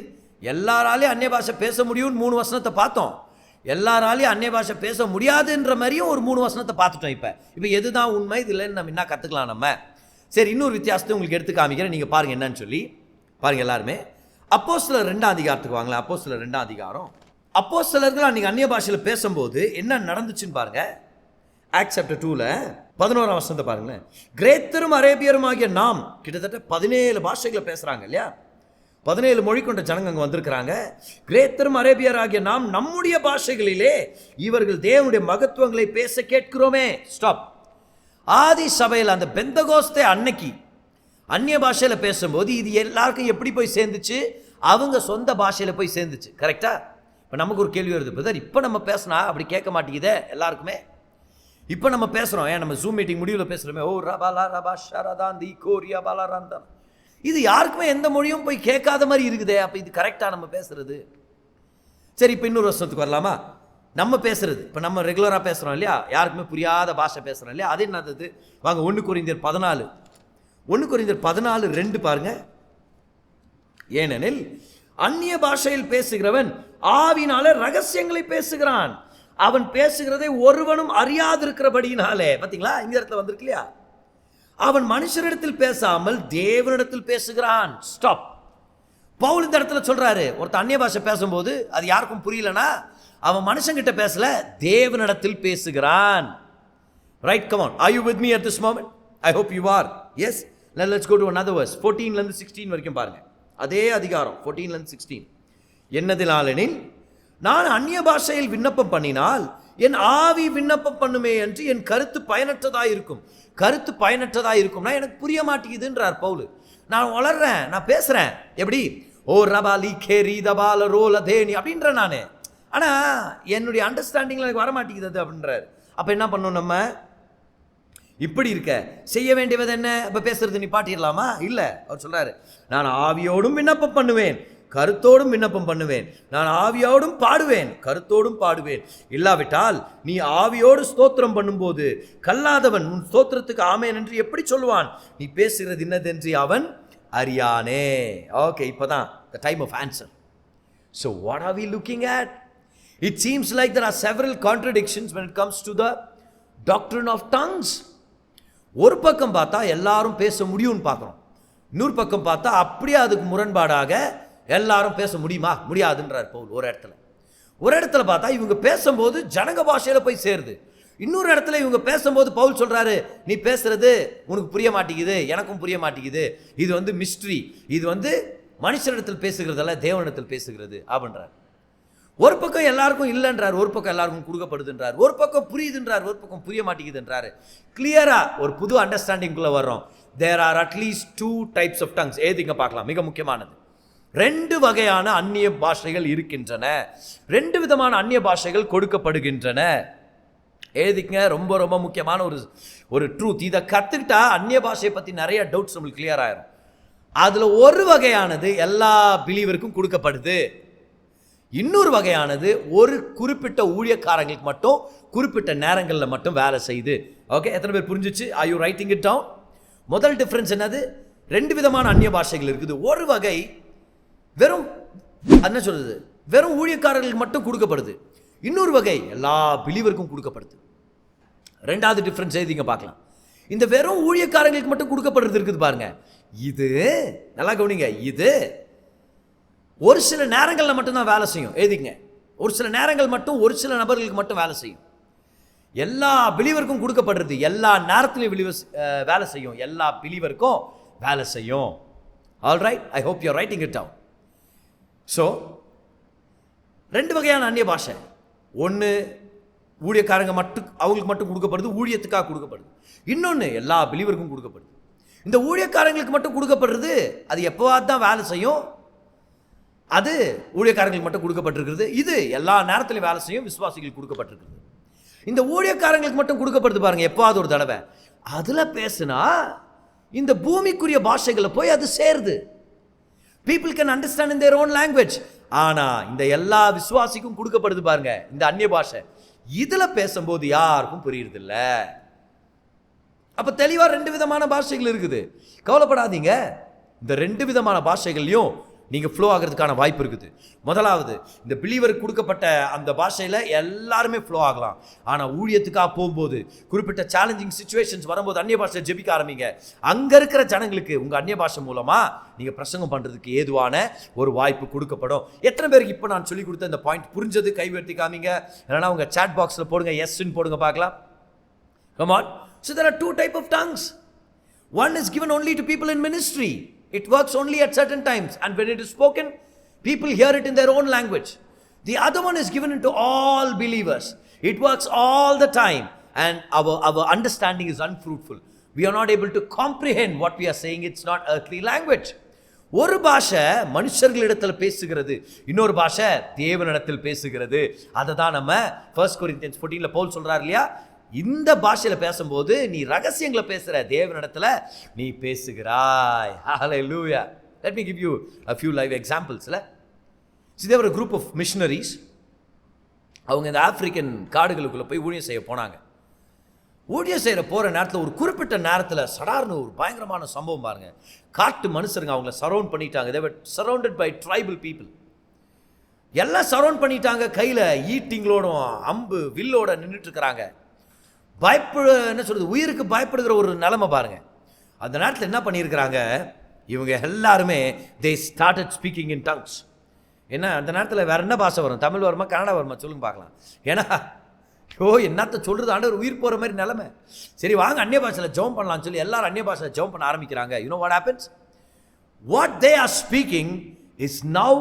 எல்லாராலையும் அந்நிய பாஷை பேச முடியும்னு 3 வசனத்தை பார்த்தோம், எல்லாராலையும் அந்நிய பாஷை பேச முடியாதுன்ற மாதிரியும் ஒரு 3 வசனத்தை பார்த்துட்டோம். இப்போ எதுதான் உண்மை? இது இல்லைன்னு நம்ம என்ன கற்றுக்கலாம் நம்ம? சரி, இன்னொரு வித்தியாசத்தை உங்களுக்கு எடுத்து காமிக்கிறேன், நீங்கள் பாருங்கள் என்னன்னு சொல்லி. பாருங்கள் எல்லாருமே அப்போஸ்தலர் 2ஆம் அதிகாரத்துக்கு வாங்கலாம். அப்போஸ்தலர் 2ஆம் அதிகாரம் அப்போஸ்தலர்கள் அன்னைக்கு அந்நிய பாஷையில் பேசும்போது என்ன நடந்துச்சுன்னு பாருங்க. ஆக்ட்ஸ் சாப்டர் 2ல 11ஆம் வசனத்தை பாருங்களேன். கிரேத்தரும் அரேபியரும் ஆகிய நாம், கிட்டத்தட்ட 17 பாஷைகளை பேசுறாங்க இல்லையா, 17 மொழி கொண்ட ஜனங்க அங்கே வந்திருக்கிறாங்க. கிரேத்தரும் அரேபியர் ஆகிய நாம் நம்முடைய பாஷைகளிலே இவர்கள் தேவனுடைய மகத்துவங்களை பேச கேட்கிறோமே. ஸ்டாப். ஆதி சபையில் அந்த பெந்தகோஸ்தே அன்னைக்கு அந்நிய பாஷையில் பேசும்போது இது எல்லாருக்கும் எப்படி போய் சேர்ந்துச்சு? அவங்க சொந்த பாஷையில் போய் சேர்ந்துச்சு. கரெக்டா? இப்போ நமக்கு ஒரு கேள்வி வருது, பிரதர் இப்போ நம்ம பேசினா அப்படி கேட்க மாட்டேங்குதே எல்லாருக்குமே. இப்போ நம்ம பேசுகிறோம், ஏன் நம்ம ஜூம் மீட்டிங் முடிவில் பேசுகிறோமே, ஓ ரபாலா ரபா ஷரதாந்தி கோரியா பாலா ரந்தான், இது யாருக்குமே எந்த மொழியும் போய் கேட்காத மாதிரி இருக்குதே. அப்போ இது கரெக்டாக நம்ம பேசுறது? சரி, இப்போ இன்னொரு வருஷத்துக்கு வரலாமா? நம்ம பேசுறது இப்போ நம்ம ரெகுலராக பேசுகிறோம் இல்லையா, யாருக்குமே புரியாத பாஷை பேசுகிறோம் இல்லையா, அது என்னது? வாங்க 1 கொரிந்தியர் 14:2 பாருங்க. ஏனெனில் அந்நிய பாஷையில் பேசுகிறவன் ஆவினாலே ரகசியங்களை பேசுகிறான், அவன் பேசுகிறதை ஒருவனும் அறியாதிருக்கிறபடியினாலே. பார்த்தீங்களா, இந்த இடத்துல வந்திருக்கு இல்லையா, அவன் மனுஷரிடத்தில் பேசாமல் தேவனிடத்தில் பேசுகிறான். ஸ்டாப். பவுல் இந்த இடத்துல சொல்றாரு, ஒருத்தர் அந்நிய பாஷை பேசும்போது அது யாருக்கும் புரியலனா அவன் மனுஷங்கிட்ட பேசல, தேவனிடத்தில் பேசுகிறான். Right? Come on, are you with me at this moment? I hope you are. Yes. Let's go to another verse. 14 16 வரைக்கும் பாருங்க. அதே அதிகாரம் 14 16. என்னதினாலெனில் நான் அந்நிய பாஷையில் விண்ணப்பம் பண்ணினால் என் ஆவி விண்ணப்பம் பண்ணுமே என்று என் கருத்து பயனற்றதா இருக்கும். கருத்து பயனற்றதா இருக்கும்னா எனக்கு புரிய மாட்டேங்குதுன்றார் பவுல். நான் வளர்றேன், நான் பேசுறேன், எப்படி ஓ ரபாலி கேரி தபால ரோல தேனி அப்படின்ற நான், ஆனா என்னுடைய அண்டர்ஸ்டாண்டிங்ல எனக்கு வர மாட்டேங்குது அப்படின்றார். அப்ப என்ன பண்ணணும்? நம்ம இப்படி இருக்க செய்ய வேண்டியது என்ன? இப்ப பேசுறது நீ பாட்டிடலாமா? இல்ல, அவர் சொல்றாரு, நான் ஆவியோடும் விண்ணப்பம் பண்ணுவேன், கருத்தோடும் விண்ணப்பம் பண்ணுவேன், நான் ஆவியோடும் பாடுவேன், கருத்தோடும் பாடுவேன். இல்லாவிட்டால் நீ ஆவியோடு ஸ்தோத்திரம் பண்ணும்போது கல்லாதவன் உன் ஸ்தோத்திரத்துக்கு ஆமென் என்று எப்படி சொல்லுவான்? நீ பேசுகிறது இன்னதென்று அவன் அறியானே. ஓகே, இப்பதான் the time of answer. So what are we looking at? It seems like there are several contradictions when it comes to the doctrine of tongues. ஒரு பக்கம் பார்த்தா எல்லாரும் பேச முடியும்னு பார்க்குறோம், இன்னொரு பக்கம் பார்த்தா அப்படியே அதுக்கு முரண்பாடாக எல்லாரும் பேச முடியுமா? முடியாதுன்றார் பவுல். ஒரு இடத்துல பார்த்தா இவங்க பேசும்போது ஜனங்க பாஷையில போய் சேருது, இன்னொரு இடத்துல இவங்க பேசும்போது பவுல் சொல்றாரு, நீ பேசுறது உனக்கு புரிய மாட்டேங்குது, எனக்கும் புரிய மாட்டேங்குது, இது மிஸ்ட்ரி, இது மனுஷனிடத்தில் பேசுகிறதல்ல தேவனிடத்தில் பேசுகிறது அப்படின்றார். ஒரு பக்கம் எல்லாருக்கும் இல்லைன்றார், ஒரு பக்கம் எல்லாருக்கும் கொடுக்கப்படுதுன்றார், ஒரு பக்கம் புரியுதுன்றார், ஒரு பக்கம் புரிய மாட்டேங்குதுன்றாரு. கிளியரா ஒரு புது அண்டர்ஸ்டாண்டிங்குள்ள வர்றோம். There are at least 2 types of tongues. ஏதிங்க பார்க்கலாம், மிக முக்கியமானது 2 வகையான அந்நிய பாஷைகள் இருக்கின்றன, 2 விதமான அந்நிய பாஷைகள் கொடுக்கப்படுகின்றன. ஏதிங்க ரொம்ப ரொம்ப முக்கியமான ஒரு ட்ரூத். இதை கற்றுக்கிட்டா அந்நிய பாஷையை பற்றி நிறைய டவுட்ஸ் நம்மளுக்கு கிளியர் ஆயிரும். அதில் ஒரு வகையானது எல்லா பிலீவருக்கும் கொடுக்கப்படுது, இன்னொரு வகையானது ஒரு குறிப்பிட்ட ஊழியக்காரங்களுக்கு மட்டும் குறிப்பிட்ட நேரங்களில் மட்டும் வேலை செய்யுது. ஓகே, எத்தனை பேர் புரிஞ்சிச்சு? Are you writing it down? முதல் டிஃப்ரென்ஸ் என்னது? 2 விதமான அந்நிய பாஷைகள் இருக்குது. ஒரு வகை வெறும் என்ன சொல்றது, வெறும் ஊழியக்காரர்களுக்கு மட்டும் கொடுக்கப்படுது, இன்னொரு வகை எல்லா பிலீவருக்கும் கொடுக்கப்படுது. 2வது டிஃப்ரென்ஸ் எழுதிங்க பார்க்கலாம். இந்த வெறும் ஊழியக்காரங்களுக்கு மட்டும் கொடுக்கப்படுறது இருக்குது பாருங்க, இது நல்லா கவனிங்க, இது ஒரு சில நேரங்களில் மட்டும்தான் வேலை செய்யும். எழுதிங்க, ஒரு சில நேரங்கள் மட்டும் ஒரு சில நபர்களுக்கு மட்டும் வேலை செய்யும். எல்லா பிலீவருக்கும் கொடுக்கப்படுறது எல்லா நேரத்திலையும் வேலை செய்யும், எல்லா பிலீவருக்கும் வேலை செய்யும். All right, I hope you are writing it down. So 2 வகையான அந்நிய பாஷை. ஒன்று ஊழியக்காரங்க மட்டும், அவங்களுக்கு மட்டும் கொடுக்கப்படுது, ஊழியத்துக்காக கொடுக்கப்படுது. இன்னொன்று எல்லா பிலீவருக்கும் கொடுக்கப்படுது. இந்த ஊழியக்காரங்களுக்கு மட்டும் கொடுக்கப்படுறது அது எப்போவாது தான் வேலை செய்யும், அது ஊழியக்காரங்களுக்கு மட்டும் கொடுக்கப்பட்டிருக்கிறது. இது எல்லா நேரத்திலையும் வேலை செய்யும், விசுவாசிகளுக்கு கொடுக்கப்பட்டிருக்கிறது. இந்த ஊழியக்காரங்களுக்கு மட்டும் கொடுக்கப்படுது பாருங்க, எப்போவாது ஒரு தடவை. அதில் பேசுனா இந்த பூமிக்குரிய பாஷைகளை போய் அது சேருது. People can understand in their own language. ஆனா இந்த எல்லா விசுவாசிக்கும் கொடுக்கப்படுது பாருங்க இந்த அந்நிய பாஷை, இதுல பேசும்போது யாருக்கும் புரியுறது இல்ல. அப்ப தெளிவா 2 விதமான பாஷைகள் இருக்குது. கவலைப்படாதீங்க, இந்த 2 விதமான பாஷைகளையும் நீங்கள் ஃப்ளோ ஆகிறதுக்கான வாய்ப்பு இருக்குது. முதலாவது, இந்த பிலீவருக்கு கொடுக்கப்பட்ட அந்த பாஷையில் எல்லாருமே ஃப்ளோ ஆகலாம். ஆனால் ஊழியத்துக்காக போகும்போது, குறிப்பிட்ட சேலஞ்சிங் சுச்சுவேஷன்ஸ் வரும்போது அந்நிய பாஷை ஜெபிக்க ஆரம்பிங்க. அங்கே இருக்கிற ஜனங்களுக்கு உங்கள் அந்நிய பாஷை மூலமாக நீங்கள் பிரசங்கம் பண்ணுறதுக்கு ஏதுவான ஒரு வாய்ப்பு கொடுக்கப்படும். எத்தனை பேருக்கு இப்போ நான் சொல்லி கொடுத்த இந்த பாயிண்ட் புரிஞ்சது? கைவர்த்தி காமிங்க, இல்லைனா உங்கள் சாட் பாக்ஸில் போடுங்க, எஸ்ன்னு போடுங்க பார்க்கலாம். Come on. So there are two type of tongues. One is given only to people in ministry. It works only at certain times, and when it is spoken, people hear it in their own language. The other one is given to all believers. It works all the time, and our understanding is unfruitful. We are not able to comprehend what we are saying. It's not earthly language. ஒரு பாஷை மனுஷர்களிடத்தில் பேசுகிறது, இன்னொரு பாஷை தேவனிடத்தில் பேசுகிறது. அதை தான் நம்ம 1 Corinthians 14 பவுல் சொல்றார் இல்லையா, இந்த பாஷையில் பேசும்போது நீ ரகசியங்களை பேசுகிற, தேவனிடத்தில் நீ பேசுகிறாய். Hallelujah. Let me give you a few live examples. See, there were a group of missionaries. அவங்க இந்த ஆப்பிரிக்கன் காடுகளுக்குள்ளே போய் ஊழியம் செய்ய போனாங்க. ஊழியம் செய்கிற போகிற நேரத்தில் ஒரு குறிப்பிட்ட நேரத்தில் சடார்னு ஒரு பயங்கரமான சம்பவம் பாருங்க. காட்டு மனுஷருங்க அவங்கள சரவுண்ட் பண்ணிட்டாங்க. they were surrounded by tribal people. எல்லாம் சரவுண்ட் பண்ணிட்டாங்க. கையில் ஈட்டிங்களோடும் அம்பு வில்லோட நின்றுட்டு இருக்கிறாங்க. என்ன சொல்றது, உயிருக்கு பயப்படுகிற ஒரு நிலைமை பாருங்க. அந்த நேரத்தில் என்ன பண்ணியிருக்கிறாங்க, இவங்க எல்லாருமே they started speaking in tongues. என்ன அந்த நேரத்தில் வேற என்ன பாஷை வரும்? தமிழ் வருமா, கன்னடா வருமா? சொல்லுங்க பார்க்கலாம். ஏன்னா என்னத்த சொல்றது, ஆண்டவர் உயிர் போகிற மாதிரி நிலைமை. சரி வாங்க அந்நிய பாஷையில் ஜெபம் பண்ணலாம்னு சொல்லி எல்லாரும் அந்நிய பாஷையில் ஜெபம் பண்ண ஆரம்பிக்கிறாங்க. You know what happens? What they are speaking is now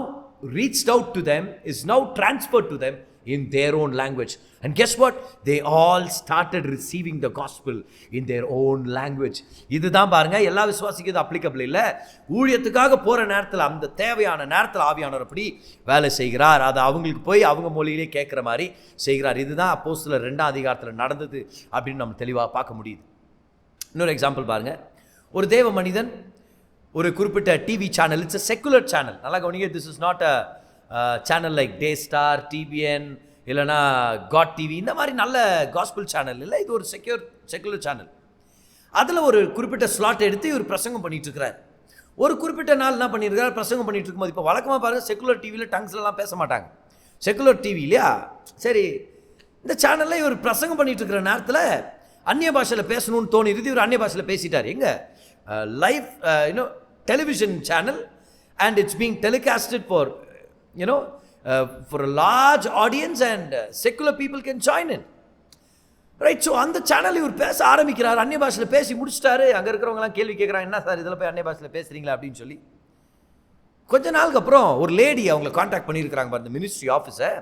reached out to them, is now transferred to them in their own language. And guess what? They all started receiving the gospel in their own language. இதுதான் பாருங்க, எல்லா விசுவாசிக்கும் இது applicable இல்லை. ஊழியத்துக்காக போகிற நேரத்தில், அந்த தேவையான நேரத்தில் ஆவியானவர் அப்படி வேலை செய்கிறார். அதை அவங்களுக்கு போய் அவங்க மொழியிலே கேட்குற மாதிரி செய்கிறார். இதுதான் அப்போஸ்தலர் 2ஆம் அதிகாரத்தில் நடந்தது அப்படின்னு நம்ம தெளிவாக பார்க்க முடியுது. இன்னொரு எக்ஸாம்பிள் பாருங்க. ஒரு தேவ மனிதன் ஒரு குறிப்பிட்ட TV channel, it's a secular channel. நல்லா கவனிங்க, this is not a channel like Daystar, TBN, இல்லைனா காட் டிவி, இந்த மாதிரி நல்ல காஸ்பிள் சேனல் இல்லை. இது ஒரு செக்குலர் சேனல். அதில் ஒரு குறிப்பிட்ட ஸ்லாட் எடுத்து இவர் பிரசங்கம் பண்ணிட்டு இருக்கிறார். ஒரு குறிப்பிட்ட நாள் என்ன பண்ணியிருக்காரு, பிரசங்கம் பண்ணிட்டு இருக்கும்போது, இப்போ வழக்கமாக பாருங்கள் செக்குலர் டிவியில் டங்ஸ்லாம் பேச மாட்டாங்க, செக்குலர் டிவி இல்லையா. சரி, இந்த சேனலில் இவர் பிரசங்கம் பண்ணிட்டு இருக்கிற நேரத்தில் அந்நிய பாஷையில் பேசணும்னு தோணிடுது. இவர் அந்நிய பாஷையில் பேசிட்டார். எங்கே live television channel, and it's being telecasted for for a large audience, and secular people can join in, right? So அந்த சேனல் இவர் பேச ஆரம்பிக்கிறார். அந்நிய பாஷையில் பேசி முடிச்சிட்டாரு. அங்கே இருக்கிறவங்கலாம் கேள்வி கேட்குறாங்க, என்ன சார் இதில் போய் அந்நிய பாஷையில் பேசுகிறீங்களா அப்படின்னு சொல்லி. கொஞ்ச நாளுக்கு அப்புறம் ஒரு லேடி அவங்களை காண்டாக்ட் பண்ணியிருக்கிறாங்க பாருங்க, மினிஸ்ட்ரி ஆஃபீஸர்.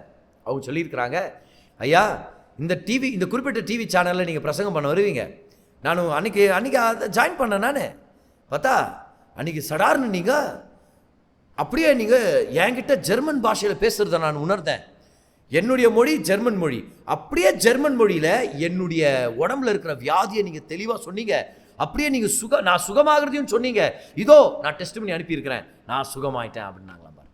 அவங்க சொல்லியிருக்கிறாங்க, ஐயா இந்த குறிப்பிட்ட டிவி சேனலில் நீங்கள் பிரசங்கம் பண்ண வருவீங்க. நானும் அன்றைக்கி அதை ஜாயின் பண்ணேன். நான் பார்த்தா அன்றைக்கி சடார்னு நீங்கள் அப்படியே நீங்கள் என்கிட்ட ஜெர்மன் பாஷையில் பேசுகிறத நான் உணர்ந்தேன். என்னுடைய மொழி ஜெர்மன் மொழி. அப்படியே ஜெர்மன் மொழியில் என்னுடைய உடம்புல இருக்கிற வியாதியை நீங்கள் தெளிவாக சொன்னீங்க. அப்படியே நீங்கள் நான் சுகமாகிறதையும் சொன்னீங்க. இதோ நான் டெஸ்ட் பண்ணி அனுப்பியிருக்கிறேன், நான் சுகமாயிட்டேன் அப்படின்னாங்களாம் பாரு.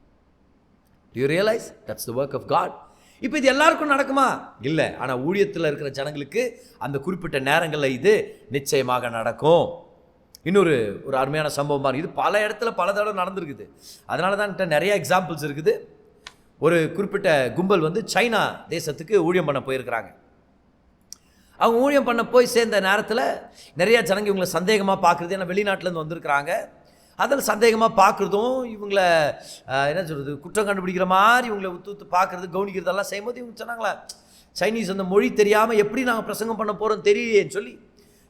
Do you realize that's the work of God? இப்போ இது எல்லாருக்கும் நடக்குமா? இல்லை. ஆனால் ஊழியத்தில் இருக்கிற ஜனங்களுக்கு அந்த குறிப்பிட்ட நேரங்களில் இது நிச்சயமாக நடக்கும். இன்னொரு அருமையான சம்பவம் பாருங்க. இது பல இடத்துல பல தடவை நடந்திருக்குது. அதனால தான் நிறைய எக்ஸாம்பிள்ஸ் இருக்குது. ஒரு குறிப்பிட்ட கும்பல் சைனா தேசத்துக்கு ஊழியம் பண்ண போயிருக்கிறாங்க. அவங்க ஊழியம் பண்ண போய் சேர்ந்த நேரத்தில் நிறைய ஜனங்க இவங்களை சந்தேகமாக பார்க்குறது, ஏன்னா வெளிநாட்டிலேருந்து வந்திருக்கிறாங்க. அதில் சந்தேகமாக பார்க்குறதும், இவங்களை என்ன சொல்கிறது, குற்றம் கண்டுபிடிக்கிற மாதிரி இவங்களை உத்து பார்க்குறது, கவனிக்கிறதெல்லாம் செய்யும்போது இவங்க சொன்னாங்களா, சைனீஸ் அந்த மொழி தெரியாமல் எப்படி நாங்கள் பிரசங்கம் பண்ண போகிறோம் தெரியலேன்னு சொல்லி,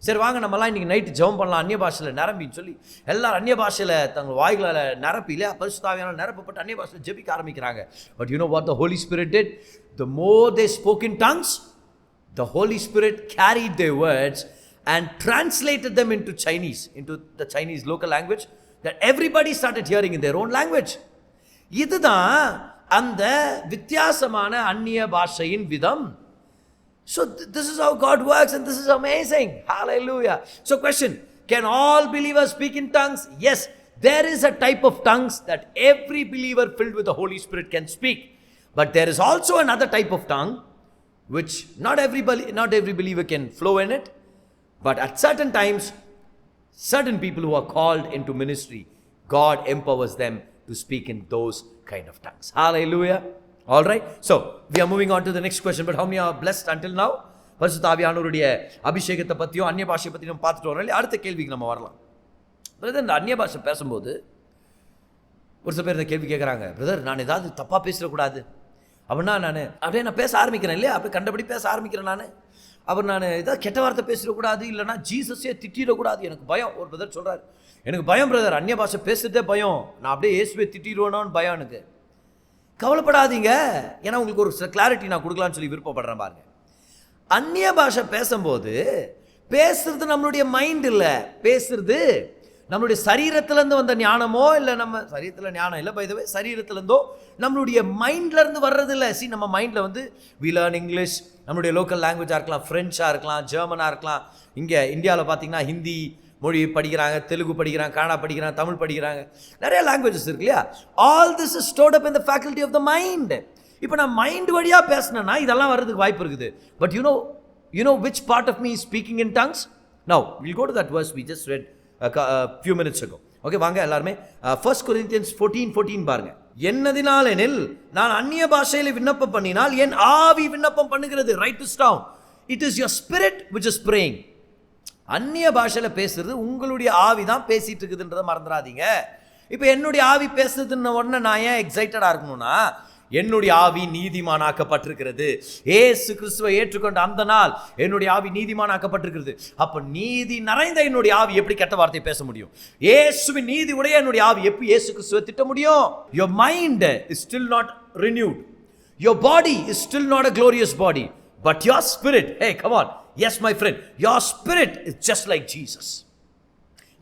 சரி வாங்க நம்மலாம் இன்றைக்கி நைட்டு ஜெபம் பண்ணலாம் அந்நிய பாஷையில் நிரம்பின்னு சொல்லி எல்லோரும் அந்நிய பாஷையில் தங்கள் வாய்களால் நிரப்பி இல்லையா, பரிசுத்த ஆவியானவரால் நிரப்பப்பட்டு அந்நிய பாஷையில் ஜெபிக்க ஆரம்பிக்கிறாங்க. But you know what the Holi Spirit did? The more they spoke in tongues, the Holy Spirit carried their words and translated them into Chinese, into the Chinese local language, that everybody started hearing in their own language. இதுதான் அந்த வித்தியாசமான அந்நிய பாஷையின் விதம். So this is how God works, and this is amazing. Hallelujah. So question, can all believers speak in tongues? Yes, there is a type of tongues that every believer filled with the Holy Spirit can speak. But there is also another type of tongue which not every believer can flow in it, but at certain times certain people who are called into ministry, God empowers them to speak in those kind of tongues. Hallelujah. All right. So we are moving on to the next question. But how many are blessed until now? பரிசுத்த ஆவியானவருடைய அபிஷேகத்தை பற்றியும் அந்நிய பாஷை பற்றி நம்ம பார்த்துட்டு வரோம் இல்லையா? அடுத்த கேள்விக்கு நம்ம வரலாம். பிரதர், இந்த அந்நிய பாஷை பேசும்போது ஒரு சில பேர் இந்த கேள்வி கேட்குறாங்க, பிரதர் நான் ஏதாவது தப்பாக பேசிடக்கூடாது அப்படின்னா நான் பேச ஆரம்பிக்கிறேன் இல்லையா, அப்படி கண்டபடி பேச ஆரம்பிக்கிறேன் அப்புறம் நான் ஏதாவது கெட்ட வார்த்தை பேசிடக்கூடாது, இல்லைனா ஜீசஸே திட்டிடக்கூடாது, எனக்கு பயம். ஒரு பிரதர் சொல்கிறார், எனக்கு பயம் பிரதர், அந்நிய பாஷை பேசுறதே பயம், நான் அப்படியே இயேசுவே திட்டிடுவேனோன்னு பயம் எனக்கு. கவலைப்படாதீங்க, ஏன்னா உங்களுக்கு ஒரு சில கிளாரிட்டி நான் கொடுக்கலான்னு சொல்லி விருப்பப்படுறேன். பாருங்க, அந்நிய பாஷை பேசும்போது பேசுறது நம்மளுடைய மைண்ட் இல்லை, பேசுறது நம்மளுடைய சரீரத்திலேருந்து வந்த ஞானமோ, இல்லை நம்ம சரீரத்தில் ஞானம் இல்லை பை த வே, சரீரத்திலேருந்தோ நம்மளுடைய மைண்ட்லேருந்து வர்றது இல்லை. நம்ம மைண்டில் வி லேர்ன் இங்கிலீஷ், நம்மளுடைய லோக்கல் லாங்குவேஜாக இருக்கலாம், ஃப்ரெஞ்சாக இருக்கலாம், ஜெர்மனாக இருக்கலாம். இங்கே இந்தியாவில் பார்த்தீங்கன்னா ஹிந்தி மொழி படிக்கிறாங்க, தெலுங்கு படிக்கிறாங்க, கன்னடா படிக்கிறாங்க, தமிழ் படிக்கிறாங்க, நிறைய லாங்குவேஜஸ் இருக்கு இல்லையா? All this is stored up in the faculty of the mind. இப்போ நான் மைண்ட் வழியாக பேசினேன்னா இதெல்லாம் வர்றதுக்கு வாய்ப்பு இருக்குது. But you know which part of me is speaking in tongues? Now we'll go to that verse we just read a few minutes ago. Okay, வாங்க எல்லாருமே 1 Corinthians 14:14 பாருங்க. என்னதினாலெனில் நான் அந்நிய பாஷையில விண்ணப்பம் பண்ணினால் என் ஆவி விண்ணப்பம் பண்ணுகிறது. Write this down. It is your spirit which is praying. அந்நிய பாஷையில பேசுறது உங்களுடைய ஆவி தான் பேசிட்டு இருக்குதுன்றதை மறந்துடாதீங்க. இப்போ என்னுடைய ஆவி பேசுறதுன்னு உடனே நான் ஏன் எக்ஸைட்டடா இருக்கணும்னா, என்னுடைய ஆவி நீதிமானாக்கப்பட்டிருக்கிறது. ஏசு கிறிஸ்துவை ஏற்றுக்கொண்ட அந்த நாள் என்னுடைய ஆவி நீதிமானாக்கப்பட்டிருக்கிறது. அப்ப நீதி நிறைந்த என்னுடைய ஆவி எப்படி கெட்ட வார்த்தை பேச முடியும்? இயேசுவின் நீதி உடைய என்னுடைய ஆவி எப்படி இயேசு கிறிஸ்துவை திட்ட முடியும்? Your mind is still not renewed. Your body is still not a glorious body. But your spirit, hey come on, yes my friend, your spirit is just like Jesus.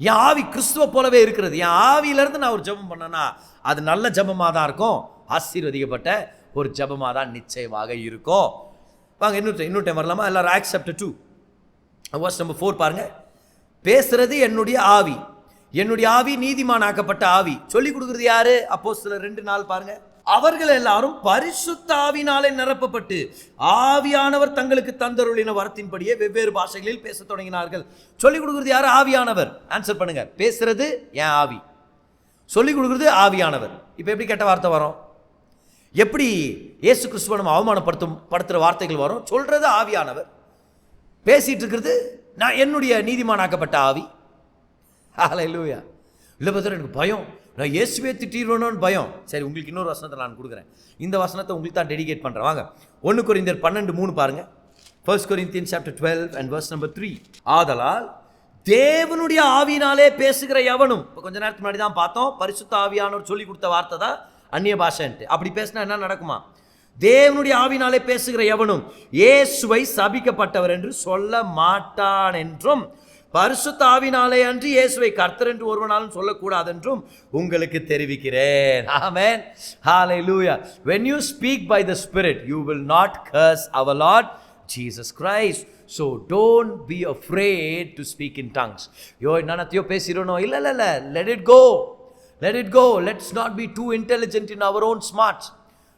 என் ஆவி கிறிஸ்துவ போலவே இருக்கிறது. என் ஆவியிலிருந்து நான் ஒரு ஜெபம் பண்ணனா அது நல்ல ஜெபமாக தான் இருக்கும், ஆசீர்வதிக்கப்பட்ட ஒரு ஜெபமாக தான் நிச்சயமாக இருக்கும். வாங்க இன்னொரு டைம் வரலாமா? எல்லாரும் Acts chapter 2 verse number 4 பாருங்க. பேசுறது என்னுடைய ஆவி, என்னுடைய ஆவி நீதிமானாக்கப்பட்ட ஆவி. சொல்லிக் கொடுக்குறது யாரு? அப்போஸ்தலர் 2:4 பாருங்க. அவர்கள் எல்லாரும் பரிசுத்த ஆவினாலே நிரப்பப்பட்டு ஆவியானவர் தங்களுக்கு தந்தருளின வரத்தின்படியே வெவ்வேறு பாஷைகளில் பேச தொடங்கினார்கள். சொல்லிக் கொடுக்குறது யாரு? ஆவியானவர். ஆன்சர் பண்ணுங்க. பேசுறது என் ஆவி, சொல்லிக் கொடுக்குறது ஆவியானவர். இப்போ எப்படி கெட்ட வார்த்தை வரும்? எப்படி இயேசு கிறிஸ்துவை நம்ம அவமானப்படுத்துற வார்த்தைகள் வரும்? சொல்றது ஆவியானவர், பேசிட்டு இருக்கிறது நான் என்னுடைய நீதிமானாக்கப்பட்ட ஆவி. ஹல்லேலூயா. இல்லை பத்திர எனக்கு பயம், நான் இயேசுவே திட்டிடுவேணும்னு பயம். சரி, உங்களுக்கு இன்னொரு வசனத்தை நான் கொடுக்குறேன். இந்த வசனத்தை உங்களுக்கு தான் டெடிகேட் பண்ணுறேன். வாங்க 1 கொரிந்தியர் 12:3 பாருங்க. 1 Corinthians chapter 12 and verse number 3. ஆதலால் தேவனுடைய ஆவியினாலே பேசுகிற எவனும், இப்போ கொஞ்ச நேரத்துக்கு முன்னாடி தான் பார்த்தோம், பரிசுத்த ஆவியானவர் சொல்லி கொடுத்த வார்த்தை தான் அந்நிய பாஷைன்ட்டு. அப்படி பேசினா என்ன நடக்குமா? தேவனுடைய ஆவியினாலே பேசுகிற எவனும் இயேசுவை சபிக்கப்பட்டவர் என்று சொல்ல மாட்டான் என்றும், பரிசுத்த ஆவினாலே அன்றி இயேசுவை கர்த்தர் என்று ஒருவனாலும் சொல்லக்கூடாது என்றும் உங்களுக்கு தெரிவிக்கிறேன். ஆமென். ஹalleluya. When you speak by the Spirit, you will not curse our Lord Jesus Christ. So don't be afraid to speak in tongues. என்னத்தையோ பேசிரோனோ, இல்ல, let it go. Let it go. Let's not be too intelligent in our own smarts.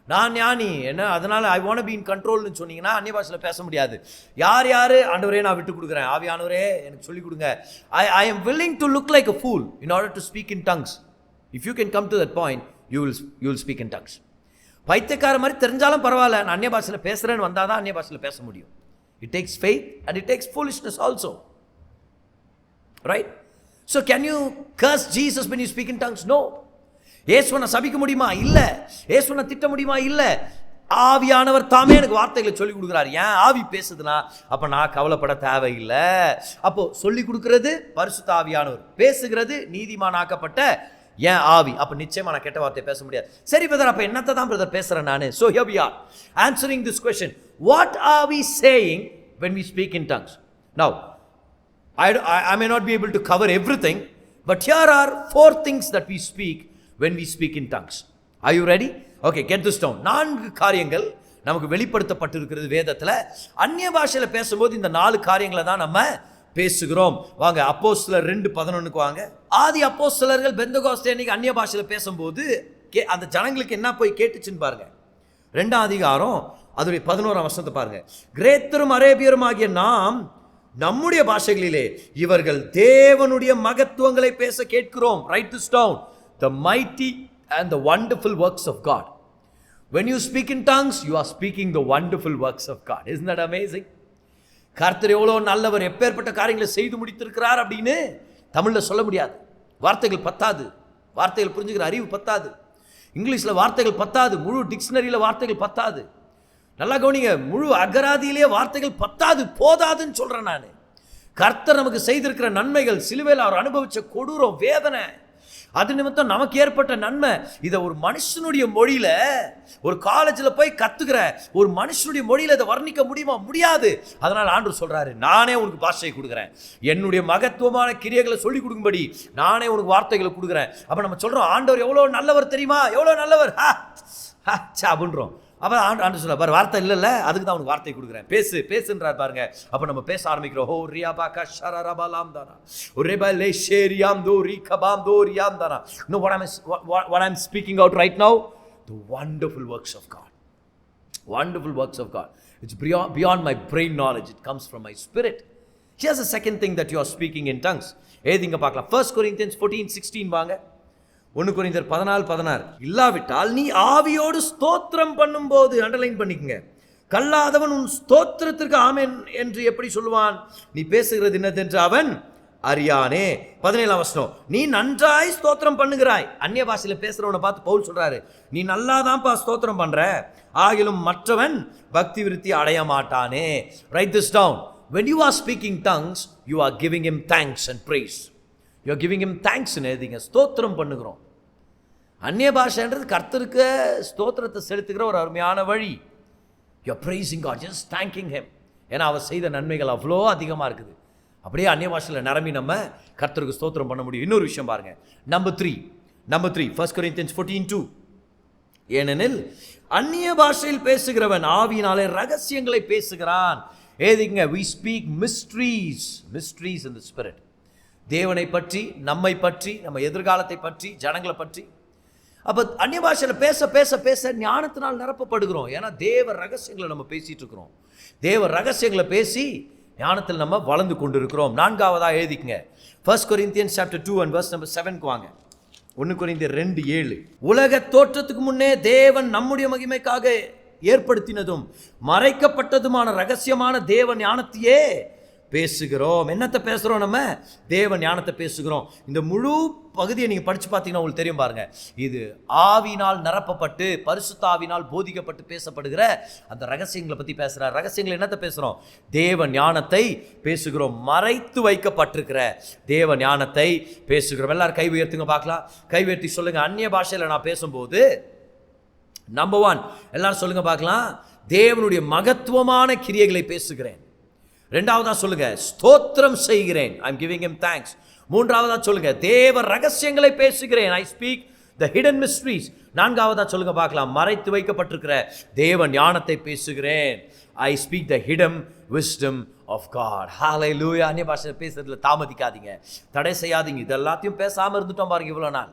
நான் ஞானி என்ன, அதனால I want be in கண்ட்ரோல்னு சொன்னீங்கன்னா அந்நிய பாஷையில் பேச முடியாது. யார் ஆண்டவரே நான் விட்டு கொடுக்குறேன், ஆவியானவரே எனக்கு சொல்லிக் கொடுங்க. I am willing to look like a pool in order to speak in tongues. If you can come to that point, you will speak in tongues. பைத்தியக்கார மாதிரி தெரிஞ்சாலும் பரவாயில்ல, நான் அந்நிய பாஷையில் பேசுகிறேன்னு வந்தால் தான் அந்நிய பாஷையில் பேச முடியும். It takes faith and it takes foolishness also, right? So can you curse Jesus when you speak in tongues? No. இயேசுவை சபிக்க முடியுமா? இல்லை. இயேசுவை திட்ட முடியுமா? இல்லை. ஆவியானவர் தாமே எனக்கு வார்த்தைகளை சொல்லிக் கொடுக்குறாரு. ஏன் ஆவி பேசுதுன்னா அப்போ நான் கவலைப்பட தேவையில்லை. அப்போ சொல்லிக் கொடுக்கறது பரிசுத்த ஆவியானவர், பேசுகிறது நீதிமானாக்கப்பட்ட ஏன் ஆவி. அப்போ நிச்சயமா நான் கெட்ட வார்த்தை பேச முடியாது. சரி பிரதர், அப்போ என்னத்தை தான் பிரதர் பேசுகிறேன் நான்? So here we are answering this question. What are we saying when we speak in tongues? Now, I may not be able to cover everything, but here are 4 things that we speak when we speak in tongues. Are you ready? Okay, get this down. 4 காரியங்கள் நமக்கு வெளிப்படுத்தப்பட்டிருக்கிறது வேதத்தில். அந்நிய பாஷையில் பேசும்போது இந்த 4 காரியங்களை தான் நம்ம பேசுகிறோம். வாங்க அப்போஸ்தலர் 2:11 வாங்க. ஆதி அப்போஸ்தலர்கள் பெந்தெகோஸ்தே அன்னைக்கு அந்நிய பாஷையில் பேசும்போது அந்த ஜனங்களுக்கு என்ன போய் கேட்டுச்சுன்னு பாருங்க. 2ஆம் அதிகாரம் அதோடைய 11ஆம் வசனத்தை பாருங்க. கிரேத்தரும் அரேபியரும் ஆகிய நாம் நம்முடைய பாஷைகளிலே இவர்கள் தேவனுடைய மகத்துவங்களை பேச கேட்கிறோம். Write this down. The mighty and the wonderful works of God. When you speak in tongues, you are speaking the wonderful works of God. Isn't that amazing? கர்த்தர் எவ்வளோ நல்லவர், எப்பேற்பட்ட காரியங்களை செய்து முடித்திருக்கிறார் அப்படின்னு தமிழில் சொல்ல முடியாது. வார்த்தைகள் பத்தாது, வார்த்தைகள் புரிஞ்சுக்கிற அறிவு பத்தாது, இங்கிலீஷில் வார்த்தைகள் பத்தாது, முழு டிக்ஷனரியில் வார்த்தைகள் பத்தாது. நல்லா கவனிங்க, முழு அகராதியிலேயே வார்த்தைகள் பத்தாது, போதாதுன்னு சொல்கிறேன் நான். கர்த்தர் நமக்கு செய்திருக்கிற நன்மைகள், சிலுவையில் அவர் அனுபவித்த கொடூரம், வேதனை, அது நிமித்தம் நமக்கு ஏற்பட்ட நன்மை, இதை ஒரு மனுஷனுடைய மொழியில, ஒரு காலேஜில் போய் கத்துக்கிற ஒரு மனுஷனுடைய மொழியில இதை வர்ணிக்க முடியுமா? முடியாது. அதனால் ஆண்டவர் சொல்றாரு, நானே உனக்கு பாஷையை கொடுக்குறேன், என்னுடைய மகத்துவமான கிரியைகளை சொல்லி கொடுக்கும்படி நானே உனக்கு வார்த்தைகளை கொடுக்குறேன். அப்ப நம்ம சொல்றோம், ஆண்டவர் எவ்வளோ நல்லவர் தெரியுமா, எவ்வளோ நல்லவர் அப்படின்றோம். அப்போ ஆண்டு சொல்ல பாரு, வார்த்தை இல்லைல்ல, அதுக்கு தான் அவனுக்கு வார்த்தை கொடுக்குறேன், பேசு பேசுன்றார் பாருங்க. அப்போ நம்ம பேச ஆரம்பிக்கிறோம். ஹோ ரியாபாக்கா ஷரரபலாம் தானா ஒரேபா லே ஷேரியாம் தோ ரிகபாம் தோ ரியாம் தானா. No, what I'm speaking out right now, the wonderful works of God. Wonderful works of God. It's beyond my brain knowledge. It comes from my spirit. Here's the second thing that you are speaking in tongues. ஏதிங்க பார்க்கலாம். 1 Corinthians 14:16 வாங்க. 1 கொரிந்தியர் 14:16. இல்லாவிட்டால் நீ ஆவியோடு ஸ்தோத்திரம் பண்ணும்போது, underline பண்ணிக்கங்க, கல்லாதவன் உன் ஸ்தோத்திரத்திற்கு ஆமென் என்று எப்படி சொல்லுவான்? நீ பேசுகிறது என்னதென்று அவன் அறியானே. 17ஆம் வசனம், நீ நன்றாய் ஸ்தோத்திரம் பண்ணுகிறாய். அந்நிய பாஷையில் பேசுறவனை பார்த்து பவுல் சொல்றாரு, நீ நல்லாதான்ப்பா ஸ்தோத்திரம் பண்ற, ஆகிலும் மற்றவன் பக்தி விருத்தி அடைய மாட்டானே. Write this down. When you are speaking tongues, you are giving him thanks and praise. You are giving him thanks ன்னு எழுதிங்க. ஸ்தோத்திரம் பண்ணுகிறோம். அந்நிய பாஷைன்றது கர்த்தருக்கு ஸ்தோத்திரத்தை செலுத்துகிற ஒரு அருமையான வழி. You are praising God, just thanking him. ஏன்னா அவர் செய்த நன்மைகள் அவ்வளோ அதிகமாக இருக்குது. அப்படியே அந்நிய பாஷையில் நிரம்பி நம்ம கர்த்தருக்கு ஸ்தோத்திரம் பண்ண முடியும். இன்னொரு விஷயம் பாருங்க, நம்பர் 3 1 Corinthians 14:2. ஏனெனில் அந்நிய பாஷையில் பேசுகிறவன் ஆவியினாலே ரகசியங்களை பேசுகிறான். ஏதிங்க, we speak mysteries in the spirit. தேவனை பற்றி, நம்மை பற்றி, நம்ம எதிர்காலத்தை பற்றி, ஜனங்களை பற்றி. அப்போ அந்நிய பாஷையில் பேச பேச பேச ஞானத்தினால் நிரப்பப்படுகிறோம். ஏன்னா தேவ ரகசியங்களை நம்ம பேசிட்டு இருக்கிறோம். தேவ ரகசியங்களை பேசி ஞானத்தில் நம்ம வளர்ந்து கொண்டு இருக்கிறோம். 4ஆவதா எழுதிக்கங்க, 1 Corinthians chapter 2 and verse number 7க்கு வாங்க. 1 கொரிந்தியர் 2:7. உலக தோற்றத்துக்கு முன்னே தேவன் நம்முடைய மகிமைக்காக ஏற்படுத்தினதும் மறைக்கப்பட்டதுமான ரகசியமான தேவ ஞானத்தையே பேசுகிறோம். என்னத்தை பேசுகிறோம்? நம்ம தேவ ஞானத்தை பேசுகிறோம். இந்த முழு பகுதியை நீங்கள் படித்து பார்த்தீங்கன்னா உங்களுக்கு தெரியும் பாருங்க. இது ஆவினால் நிரப்பப்பட்டு பரிசுத்த ஆவினால் போதிக்கப்பட்டு பேசப்படுகிற அந்த ரகசியங்களை பற்றி பேசுகிறார். ரகசியங்கள் என்னத்தை பேசுகிறோம்? தேவ ஞானத்தை பேசுகிறோம். மறைத்து வைக்கப்பட்டிருக்கிற தேவ ஞானத்தை பேசுகிறோம். எல்லாரும் கை உயர்த்துங்க பார்க்கலாம். கை உயர்த்தி சொல்லுங்க, அந்நிய பாஷையில் நான் பேசும்போது நம்பர் 1 எல்லாரும் சொல்லுங்க பார்க்கலாம், தேவனுடைய மகத்துவமான கிரியைகளை பேசுகிறேன். 2ஆவதா சொல்லுங்க, ஸ்தோத்திரம் செய்கிறேன், I am giving him thanks. 3ஆவதா சொல்லுங்க, தேவ ரகசியங்களை பேசுகிறேன், I speak the hidden mysteries. 4ஆவதா சொல்லுங்க பார்க்கலாம், மறைத்து வைக்கப்பட்டிருக்கிற தேவ ஞானத்தை பேசுகிறேன், I speak the hidden wisdom of God. ஹல்லேலூயா. அந்நிய பாஷையில் பேசுறதுல தாமதிக்காதீங்க, தடை செய்யாதீங்க. இது எல்லாத்தையும் பேசாமல் இருந்துட்டோம் பாருங்க இவ்வளோ நாள்.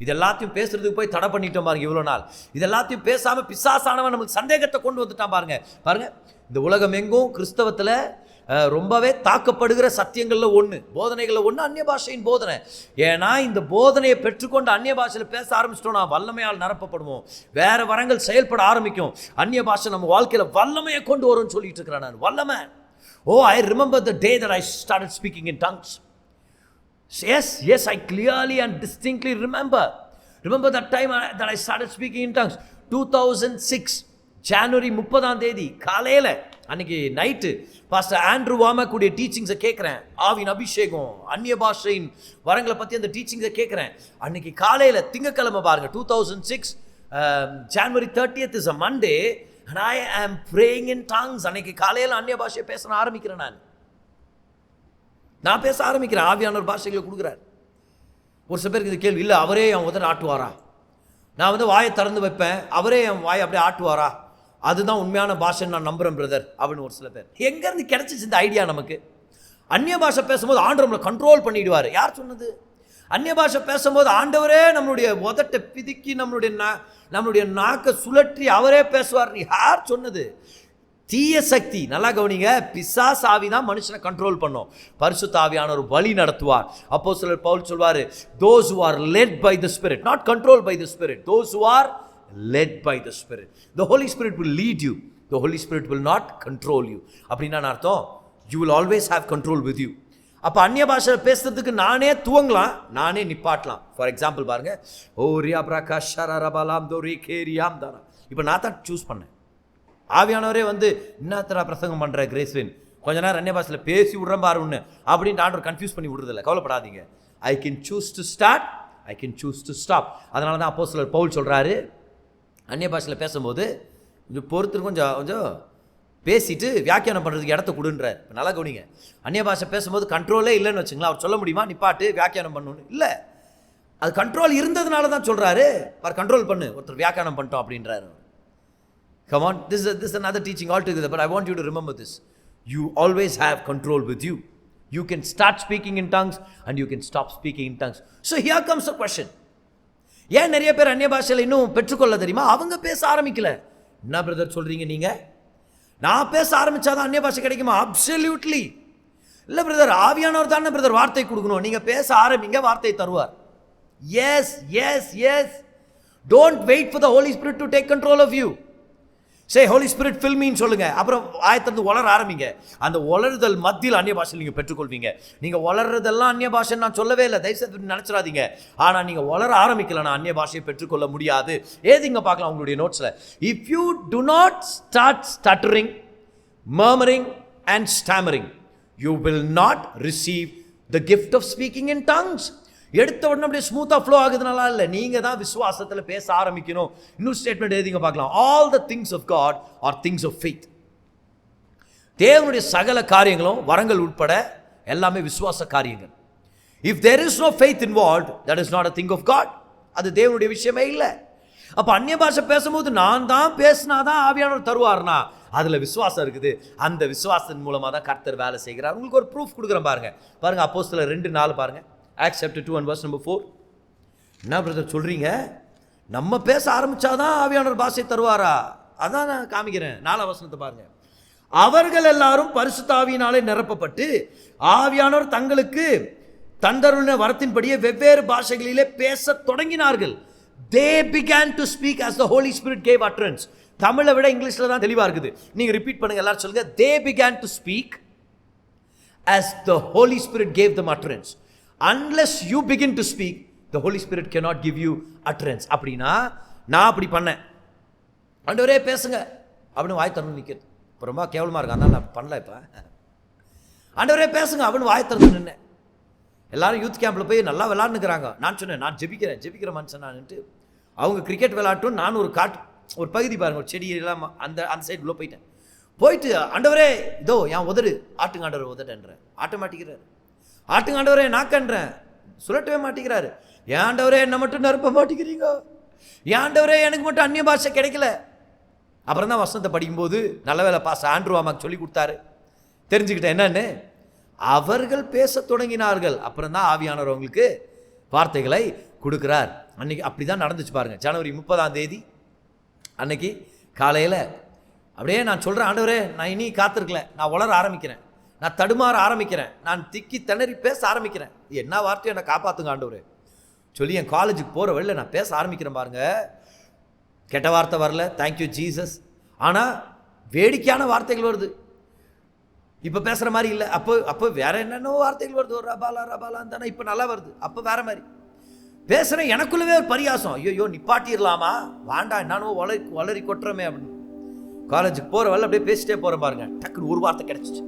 இது எல்லாத்தையும் பேசுறதுக்கு போய் தடை பண்ணிட்டோம் பாருங்க இவ்வளோ நாள். இது எல்லாத்தையும் பேசாமல் பிசாசானவன் நமக்கு சந்தேகத்தை கொண்டு வந்துட்டான் பாருங்க. பாருங்க, இந்த உலகம் எங்கும் கிறிஸ்தவத்தில் ரொம்பவே தாக்கப்படுகிற சத்தியங்களில் ஒன்று, போதனைகளில் ஒன்று அந்நிய பாஷையின் போதனை. ஏன்னா இந்த போதனையை பெற்றுக்கொண்டு அந்நிய பாஷையில் பேச ஆரம்பிச்சிட்டோம்னா வல்லமையால் நிரப்பப்படுவோம், வேற வரங்கள் செயல்பட ஆரம்பிக்கும். அந்நிய பாஷை நம்ம வாழ்க்கையில் வல்லமையை கொண்டு வரும்னு சொல்லிட்டு இருக்கிறேன் நான். வல்லமை. Oh, I remember the day that I started speaking in tongues. Yes, I clearly and distinctly remember that time that I started speaking in tongues. 2006 ஜனவரி 30 காலையில், அன்னைக்கு நைட்டு பாஸ்டர் ஆண்ட்ரூ வாமக்குடைய டீச்சிங்ஸை கேட்குறேன். ஆவின் அபிஷேகம், அந்நிய பாஷையின் வரங்களை பற்றி அந்த டீச்சிங்ஸை கேட்குறேன். அன்னைக்கு காலையில் திங்கக்கிழமை பாருங்க, 2006 January 30th is a Monday and I am praying in tongues. அன்னைக்கு காலையில் அந்நிய பாஷையை பேச ஆரம்பிக்கிறேன். நான் பேச ஆரம்பிக்கிறேன். ஆவியானவர் பாஷைகளை கொடுக்குறார். ஒரு சில பேருக்கு இது கேள்வி, இல்லை அவரே என் உதட ஆட்டுவாரா, நான் வாயை திறந்து வைப்பேன், அவரே என் வாயை அப்படியே ஆட்டுவாரா, அதுதான் உண்மையான பாஷைன்னு நான் நம்புறேன் பிரதர் அப்படின்னு ஒரு சில பேர். எங்கேருந்து கிடைச்சிச்சு இந்த ஐடியா நமக்கு? அந்நிய பாஷை பேசும்போது ஆண்டவர் நம்மளை கண்ட்ரோல் பண்ணிடுவார். யார் சொன்னது? அந்நிய பாஷை பேசும்போது ஆண்டவரே நம்மளுடைய உதட்டை பிதுக்கி நம்மளுடைய நாக்கை சுழற்றி அவரே பேசுவார். யார் சொன்னது? தீய சக்தி, நல்லா கவனிங்க, பிசாசு ஆவி தான் மனுஷனை கண்ட்ரோல் பண்ணும். பரிசுத்த ஆவியானவர் வழி நடத்துவார். அப்போஸ்தலர் பவுல் சொல்வாரு, those who are led by the spirit, not controlled by the spirit, those who are led by the spirit. The Holy Spirit will lead you, the Holy Spirit will not control you. அப்படின்னா அர்த்தம், you will always have control with you. அப்போ அந்நிய பாஷை பேசுறதுக்கு நானே துவங்கலாம், நானே நிப்பாட்டலாம். For example பாருங்க, ஓ ரியா பிரகாஷ் ரபலாம் தோரி கேரியாம் தாரா. இப்போ நான் தான் சூஸ் பண்ணேன். ஆவியானவரே வந்து என்னத்தரா பிரசங்கம் பண்ணுற கிரேஸ்வின், கொஞ்ச நேரம் அந்நிய பாஷையில் பேசி விட்றேன் பாருன்னு அப்படின்ட்டு ஆண்டவர் கன்ஃபியூஸ் பண்ணி விடுறதில்ல. கவலைப்படாதீங்க. I can choose to start, I can choose to stop. அதனால தான் அப்போஸ்தலர் பவுல் சொல்கிறாரு, அந்நிய பாஷையில் பேசும்போது கொஞ்சம் பொறுத்து கொஞ்சம் பேசிட்டு வியாக்கியானம் பண்ணுறதுக்கு இடத்த கொடுன்றார். இப்போ நல்லா கவனிங்க, அந்நிய பாஷை பேசும்போது கண்ட்ரோலே இல்லைன்னு வச்சுங்களா, அவர் சொல்ல முடியுமா நிப்பாட்டு வியாக்கியானம் பண்ணணும்னு? இல்லை, அது கண்ட்ரோல் இருந்ததுனால தான் சொல்கிறாரு, பார் கண்ட்ரோல் பண்ணு, ஒருத்தர் வியாக்கியானம் பண்ணிட்டோம் அப்படின்றாரு. Come on, this is another teaching altogether, but I want you to remember this. You always have control with you. You can start speaking in tongues and you can stop speaking in tongues. So here comes the question. ஏன் நிறைய பேர் அந்நிய பாஷையில் இன்னும் பெற்றுக்கொள்ள தெரியுமா? அவங்க பேச ஆரம்பிக்கல. என்ன பிரதர் சொல்றீங்க நீங்க? நான் பேச ஆரம்பிச்சாதான் அந்நிய பாஷை கிடைக்குமா? அப்சல்யூட்லி இல்லை பிரதர், ஆவியானவர் தானே பிரதர் வார்த்தை கொடுக்கணும். நீங்க பேச ஆரம்பிங்க, வார்த்தை தருவார். Yes, yes, yes. Don't wait for the Holy Spirit to take control of you. Say, Holy Spirit fill me ன்னு சொல்லுங்க. அப்புறம் ஆயத்திலிருந்து வளர ஆரம்பிங்க. அந்த வளருதல் மத்தியில் அந்நிய பாஷையில் நீங்கள் பெற்றுக்கொள்வீங்க. நீங்கள் வளர்றதெல்லாம் அந்நிய பாஷை நான் சொல்லவே இல்லை, தயவுசெய்து நினச்சிடாதீங்க. ஆனால் நீங்கள் வளர ஆரம்பிக்கலன்னா அந்நிய பாஷையை பெற்றுக்கொள்ள முடியாது. ஏதிங்க பார்க்கலாம் உங்களுடைய நோட்ஸில். If you do not start stuttering, murmuring and stammering, you will not receive the gift of speaking in tongues. எடுத்த உடனே அப்படியே ஸ்மூத்தாக ஃப்ளோ ஆகுதுனால இல்லை, நீங்கள் தான் விசுவாசத்தில் பேச ஆரம்பிக்கணும். இன்னொரு ஸ்டேட்மெண்ட் எழுதிங்க பார்க்கலாம். All the things of God are things of faith. தேவனுடைய சகல காரியங்களும் வரங்கள் உட்பட எல்லாமே விசுவாச காரியங்கள். If there is no faith involved, that is not a thing of God. அது தேவனுடைய விஷயமே இல்லை. அப்போ அந்நிய பாஷை பேசும்போது நான் தான் பேசினாதான் ஆவியானவர் தருவார்னா அதில் விசுவாசம் இருக்குது. அந்த விசுவாசத்தின் மூலமாக தான் கர்த்தர் வேலை செய்கிறார். உங்களுக்கு ஒரு ப்ரூஃப் கொடுக்குறேன் பாருங்க. பாருங்க, அப்போஸ்தலர் 2:4 பாருங்க. Acts chapter 2 and verse number 4. என்ன பிரதர் சொல்றீங்க? நம்ம பேச ஆரம்பிச்சாதான் ஆவியானவர் பாஷை தருவாரா? அதான் நான் காமிக்கிறேன். 4ஆம் வசனத்தை பாருங்க. அவர்கள் எல்லாரும் பரிசுத்த ஆவியினாலே நிரப்பப்பட்டு ஆவியானவர் தங்களுக்கு தந்தருளின வரத்தின்படியே வெவ்வேறு பாஷைகளிலே பேச தொடங்கினார்கள். They began to speak as the Holy Spirit gave utterance. தமிழை விட இங்கிலீஷ்ல தான் தெளிவா இருக்குது. நீங்க ரிப்பீட் பண்ணுங்க, எல்லாரும் சொல்லுங்க. They began to speak as the Holy Spirit gave them utterance. Unless you begin to speak, the Holy Spirit cannot give you utterance. அப்படின்னா நான் அப்படி பண்ணேன், ஆண்டவரே பேசுங்க அப்படின்னு வாய் திறந்து நிற்கிறது. இப்போ ரொம்ப கேவலமாக இருக்கு, அதனால நான் பண்ணல. இப்போ ஆண்டவரே பேசுங்க அப்படின்னு வாய் திறந்து நின்னேன். எல்லாரும் யூத் கேம்பில் போய் நல்லா விளாண்டுக்கிறாங்க. நான் சொன்னேன், நான் ஜெபிக்கிற மனுஷன் நான்ட்டு. அவங்க கிரிக்கெட் விளையாட்டும், நான் ஒரு பகுதி பாருங்க, ஒரு செடி எல்லாம் அந்த சைடுக்குள்ளே போயிட்டு ஆண்டவரே இதோ என் உதடு ஆட்டுங்க ஆண்டவர் உதடுன்றேன். ஆட்ட மாட்டேங்கிறார். ஆட்டுங்க ஆண்டவரே நாக்கன்றேன், சுழட்டவே மாட்டேங்கிறாரு. ஏன் ஆண்டவரே என்னை மட்டும் நிரப்ப மாட்டேங்கிறீங்க? ஏன் ஆண்டவரே எனக்கு மட்டும் அந்நிய பாஷை கிடைக்கல? அப்புறம் தான் வசனத்தை படிக்கும்போது நல்ல வேலை பாஸ் ஆண்ட்ரூ அம்மாக்கு சொல்லி கொடுத்தாரு. தெரிஞ்சுக்கிட்டேன் என்னன்னு. அவர்கள் பேச தொடங்கினார்கள். அப்புறம் தான் ஆவியானவர் அவங்களுக்கு வார்த்தைகளை கொடுக்குறார். அன்னைக்கு அப்படி தான் நடந்துச்சு பாருங்க. ஜனவரி 30ஆம் தேதி அன்னைக்கு காலையில் அப்படியே நான் சொல்கிறேன், ஆண்டவரே நான் இனி காத்திருக்கல, நான் வளர ஆரம்பிக்கிறேன், நான் தடுமாற ஆரம்பிக்கிறேன், நான் திக்கி திணறி பேச ஆரம்பிக்கிறேன். என்ன வார்த்தையை என்னை காப்பாற்றுங்க ஆண்டவரே சொல்லி என் காலேஜுக்கு போகிற வழியில் நான் பேச ஆரம்பிக்கிறேன் பாருங்க. கெட்ட வார்த்தை வரல, தேங்க்யூ ஜீசஸ். ஆனால் வேடிக்கையான வார்த்தைகள் வருது. இப்போ பேசுகிற மாதிரி இல்லை. அப்போ வேற என்னென்னோ வார்த்தைகள் வருது, ஒரு ரபாலான்னு தானே இப்போ நல்லா வருது. அப்போ வேற மாதிரி பேசுகிறேன். எனக்குள்ளவே ஒரு பரியாசம், ஐயோ நிப்பாட்டிடலாமா வேண்டாம், என்னன்னோ வளரி கொட்டுறமே அப்படின்னு. காலேஜுக்கு போகிற வரல அப்படியே பேசிட்டே போகிற பாருங்க. டக்குன்னு ஒரு வார்த்தை கிடைச்சிச்சு.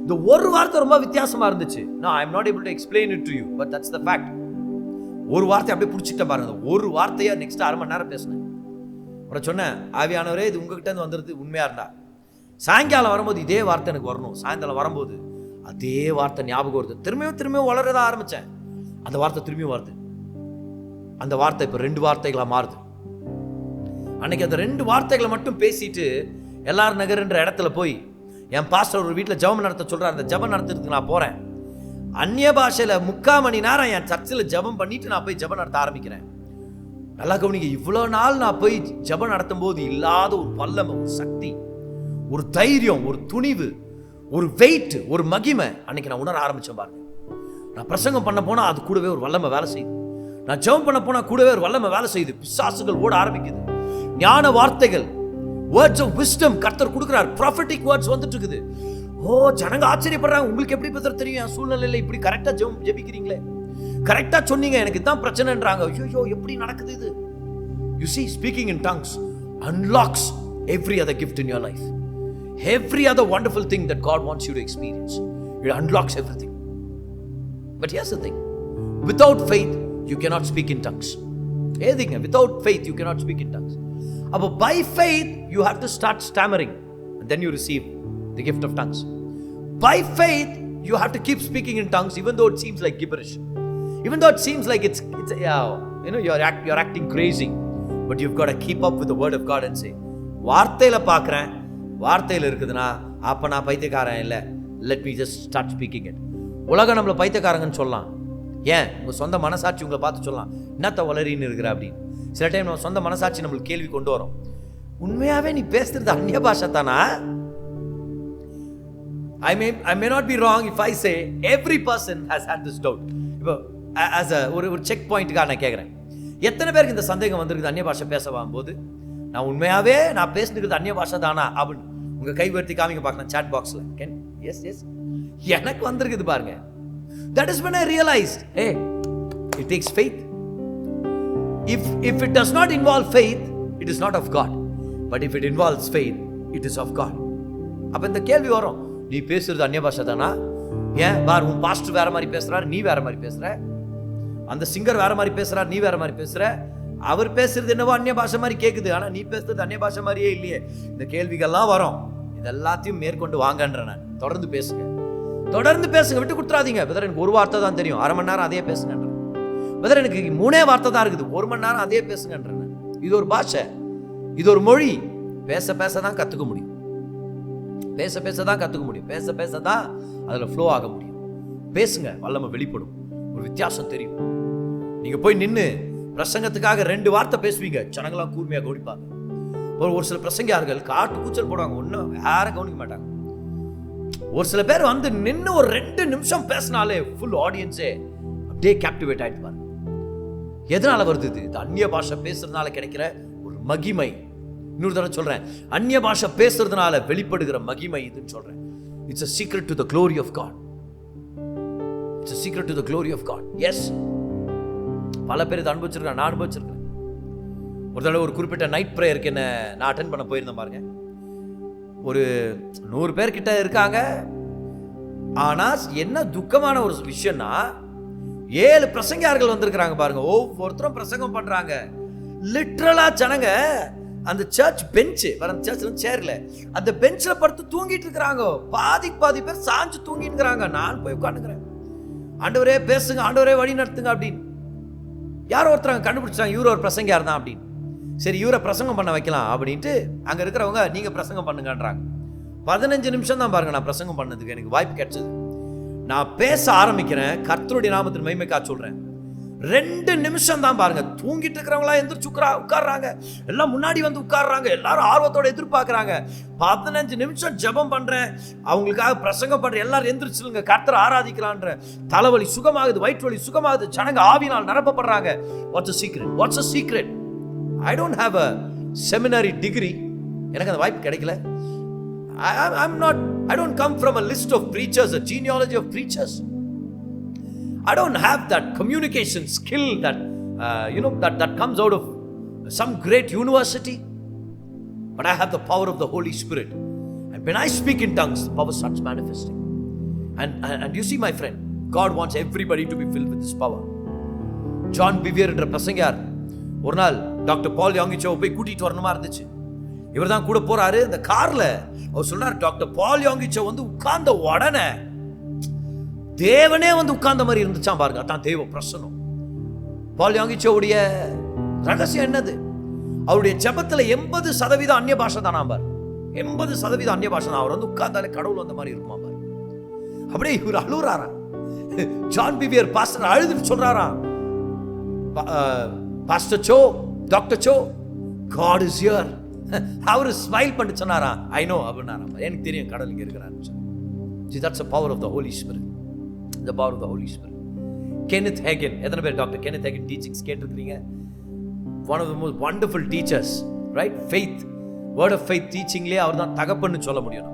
இந்த ஒரு வார்த்தை ரொம்ப வித்தியாசமாக இருந்துச்சு. நான் I am not able to explain it to you, but that's the fact. ஒரு வார்த்தை அப்படியே பிடிச்சிக்கிட்டேன் பாருங்க. ஒரு வார்த்தையா நெக்ஸ்ட் 1/2 மணி நேரம் பேசினேன். அப்புறம் சொன்னேன், ஆவியானவரே இது உங்ககிட்ட இருந்து வந்துடுது உண்மையாக இருந்தா சாயங்காலம் வரும்போது இதே வார்த்தை எனக்கு வரணும். சாயங்காலம் வரும்போது அதே வார்த்தை ஞாபகம் வருது. திரும்பியும் வளரதான் ஆரம்பித்தேன். அந்த வார்த்தை திரும்பியும் வருது. அந்த வார்த்தை இப்போ 2 வார்த்தைகளாக மாறுது. அன்னைக்கு அந்த 2 வார்த்தைகளை மட்டும் பேசிட்டு எல்லார் நகர்ன்ற இடத்துல போய் என் பாஸ்டர் ஒரு வீட்டில் ஜெபம் நடத்த சொல்கிறார். அந்த ஜெபம் நடத்துறதுக்கு நான் போகிறேன். அந்நிய பாஷையில் 3/4 மணி நேரம் என் சர்ச்சில் ஜெபம் பண்ணிட்டு நான் போய் ஜெபம் நடத்த ஆரம்பிக்கிறேன். நல்லா கவனிங்க, இவ்வளோ நாள் நான் போய் ஜெபம் நடத்தும் போது இல்லாத ஒரு வல்லமை, ஒரு சக்தி, ஒரு தைரியம், ஒரு துணிவு, ஒரு வெயிட், ஒரு மகிமை அன்னைக்கு நான் உணர ஆரம்பிச்சேன் பாருங்க. நான் பிரசங்கம் பண்ண போனா அது கூடவே ஒரு வல்லமை வேலை செய்யுது. நான் ஜெபம் பண்ண போனா கூடவே ஒரு வல்லமை வேலை செய்யுது. பிசாசுகள் ஓட ஆரம்பிக்குது. ஞான வார்த்தைகள், வேர்ட்ஸ் ஆஃப் விஸ்டம் கர்த்தர் கொடுக்கிறார். ப்ராஃபெட்டிக் வேர்ட்ஸ் வந்துட்டு இருக்குது. ஓ, ஜனங்க ஆச்சரியப்படுறாங்க. உங்களுக்கு எப்படி பத்திரம் தெரியும் என் சூழ்நிலையில இப்படி கரெக்டா ஜெபிக்கிறீங்களே, கரெக்டா சொன்னீங்க, எனக்கு தான் பிரச்சனைன்றாங்க. ஐயோ, எப்படி நடக்குது இது? You see, speaking in tongues unlocks every other gift in your life. Every other wonderful thing that God wants you to experience. It unlocks everything. But here's the thing. Without faith, you cannot speak in tongues. Without faith, you cannot speak in tongues. But by faith, you have to start stammering. And then you receive the gift of tongues. By faith, you have to keep speaking in tongues even though it seems like gibberish. Even though it seems like it's you're acting crazy. But you've got to keep up with the word of God and say, வார்த்தையில பார்க்குறேன், வார்த்தையில் இருக்குதுன்னா அப்போ நான் பைத்தியக்காரன் இல்லை. Let me just start speaking it. உலகம் நம்மளை பைத்தியக்காரங்கன்னு சொல்லலாம். ஏன்? உங்கள் சொந்த மனசாட்சி உங்களை பார்த்து சொல்லலாம், என்னத்த வளரின்னு இருக்கிற அப்படின்னு. சில டைம் நம்ம சொந்த மனசாட்சி நம்மளுக்கு கேள்வி கொண்டு வரும். உண்மையாவே நீ பேசுறது அந்நிய பாஷை தானா? I may not be wrong if I say every person has had this doubt. இப்போ as a ஒரு செக் பாயிண்ட்டுக்காக நான் கேட்குறேன், எத்தனை பேருக்கு இந்த சந்தேகம் வந்திருக்குது அந்நிய பாஷை பேச வரும்போது, நான் உண்மையாவே நான் பேசுனது அந்நிய பாஷை தானா அப்படின்னு உங்க கை உயர்த்தி காமிங்க பார்க்கலாம் சாட் பாக்ஸ்ல. எஸ் எனக்கு வந்திருக்குது பாருங்க. That is when I realized, hey, it takes faith. If it does not involve faith, it is not of God. But if it involves faith, it is of God. அப்ப இந்த கேள்வி வரும், நீ பேசுறது அந்நிய பாஷை தானா? ஏன் பார், உன் பாஸ்டர் வேற மாதிரி பேசுறாரு, நீ வேற மாதிரி பேசுற. அந்த சிங்கர் வேற மாதிரி பேசுறாரு, நீ வேற மாதிரி பேசுற. அவர் பேசுறது என்னவோ அந்நிய பாஷை மாதிரி கேட்குது, ஆனா நீ பேசுறது அந்நிய பாஷை மாதிரியே இல்லையே. இந்த கேள்விகள்லாம் வரும். இது எல்லாத்தையும் மேற்கொண்டு வாங்கன்ற நான். தொடர்ந்து பேசுங்க, விட்டு கொடுத்துறாதீங்க. பிரதர் எனக்கு ஒரு வார்த்தை தான் தெரியும், அரை மணி நேரம் அதே பேசுங்கன்ற. பிரதர் எனக்கு 3 வார்த்தை தான் இருக்குது, 1 மணி நேரம் அதே பேசுங்கன்ற. இது ஒரு பாஷை, இது ஒரு மொழி. பேச தான் கத்துக்க முடியும், பேச தான் அதுல ஃப்ளோ ஆக முடியும். பேசுங்க, வல்லமை வெளிப்படும், ஒரு வித்தியாசம் தெரியும். நீங்க போய் நின்று பிரசங்கத்துக்காக 2 வார்த்தை பேசுவீங்க, ஜனங்களாம் கூர்மையாக கவனிப்பாங்க. ஒரு சில பிரசங்கியார்கள் காட்டு கூச்சல் போடுவாங்க, ஒன்றும் யாரும் கவனிக்க மாட்டாங்க. ஒரு சில பேர் வந்து நின்று ஒரு 2 நிமிஷம் பேசினாலே ஃபுல் ஆடியன்ஸே அப்படியே கேப்டிவேட் ஆயிட்டு பாருங்க. எதனால வருது இது? அந்நிய பாஷை பேசுறதுனால கிடைக்கிற ஒரு மகிமை. இன்னொரு தடவை சொல்றேன், அந்நிய பாஷை பேசுறதுனால வெளிப்படுகிற மகிமை இதுன்னு சொல்றேன். It's a secret to the glory of God. It's a secret to the glory of God. Yes. பல பேர் இதை அனுபவிச்சிருக்கேன், நான் அனுபவிச்சிருக்கேன். ஒரு தடவை ஒரு குறிப்பிட்ட நைட் ப்ரேயருக்கு என்ன நான் அட்டென்ட் பண்ண போயிருந்தேன் பாருங்க. ஒரு 100 பேர் கிட்ட இருக்காங்க. ஆனா என்ன துக்கமான ஒரு விஷயம்னா, 7 பிரசங்கியார்கள் வந்திருக்கிறாங்க பாருங்க. ஒவ்வொருத்தரும் பிரசங்கம் பண்றாங்க. லிட்டரலா ஜனங்க அந்த சர்ச் பெஞ்சு, அந்த சர்ச்ல சேர்ல, அந்த பெஞ்ச்ல படுத்து தூங்கிட்டு இருக்கிறாங்க. பாதி பேர் சாஞ்சு தூங்கிட்டு இருக்கிறாங்க. நான் போய் உட்காந்துக்கிறேன், ஆண்டவரே பேசுங்க, ஆண்டவரே வழி நடத்துங்க அப்படின்னு. யாரோ ஒருத்தர் கண்டுபிடிச்சாங்க, இவரு ஒரு பிரசங்கியார் தான் அப்படின்னு. சரி, இவரை பிரசங்கம் பண்ண வைக்கலாம் அப்படின்ட்டு அங்க இருக்கிறவங்க நீங்க பிரசங்கம் பண்ணுங்கன்றாங்க. 15 நிமிஷம் தான் பாருங்க நான் பிரசங்கம் பண்ணதுக்கு எனக்கு வாய்ப்பு கிடைச்சது. நான் பேச ஆரம்பிக்கிறேன், கர்த்தருடைய நாமத்தின் மகிமைக்காக சொல்றேன். 2 நிமிஷம் தான் பாருங்க, தூங்கிட்டு இருக்கிறவங்களா எந்திரிச்சு உட்கார்றாங்க, எல்லாம் முன்னாடி வந்து உட்கார்றாங்க, எல்லாரும் ஆர்வத்தோட எதிர்பார்க்கறாங்க. 15 நிமிஷம் ஜெபம் பண்றேன், அவங்களுக்காக பிரசங்கம் பண்றேன், எல்லாரும் எந்திரிச்சுங்க, கர்த்தரை ஆராதிக்கலான்ற. தலைவலி சுகமாகுது, வயிற்று வலி சுகமாகுது, ஜனங்க ஆவியினால் நிரப்பப்படுறாங்க. What's a secret? I don't have a seminary degree. எனக்கு அந்த வாய்ப்பு கிடைக்கல. I don't come from a list of preachers, a genealogy of preachers. I don't have that communication skill that that comes out of some great university. But I have the power of the Holy Spirit. And when I speak in tongues, the power starts manifesting. And you see, my friend, God wants everybody to be filled with this power. John Bevere என்ற பிரசங்கியார் ஒரு நாள் doctor பால் யாங்கிச்சோவை போய் கூட்டிட்டு வரணுமா இருந்துச்சு. இவர் தான் கூட போறாரு. இந்த கார்ல அவர் சொல்றாரு, டாக்டர் பால் யாங்கிச்சோ வந்து உட்கார்ந்த உடனே தேவனே வந்து உட்கார்ந்த மாதிரி இருந்துச்சான் பாருங்க. அதான் தேவ பிரசன்னம். பால் யாங்கிச்சோவுடைய ரகசியம் என்னது? அவருடைய ஜெபத்துல 80% அந்நிய பாஷை தானா பாரு. 80% அந்நிய பாஷை தான். அவர் வந்து உட்கார்ந்தாலே கடவுள் வந்த மாதிரி இருக்குமா பாரு. அப்படியே இவர் அழுறாரா. ஜான் பிவியர் பாஸ்டர் அழுதுட்டு சொல்றாரா, Pastor Cho, Dr. Cho, God is here. அவரு ஸ்மைல் பண்ணி சொன்னாரா, ஐ நோ அப்படின்னாராம், எனக்கு தெரியும் கடல் இங்க இருக்கிறான்னு சொல்லி. See, that's the power of the Holy Spirit. The power of the Holy Spirit. Kenneth Hagin, எத்தனை பேர் டாக்டர் Kenneth Hagin டீச்சிங்ஸ் கேட்டிருக்கீங்க? One of the most wonderful teachers, right? Faith, word of faith டீச்சிங்லயே அவர் தான் தகப்பன்னு சொல்ல முடியும்.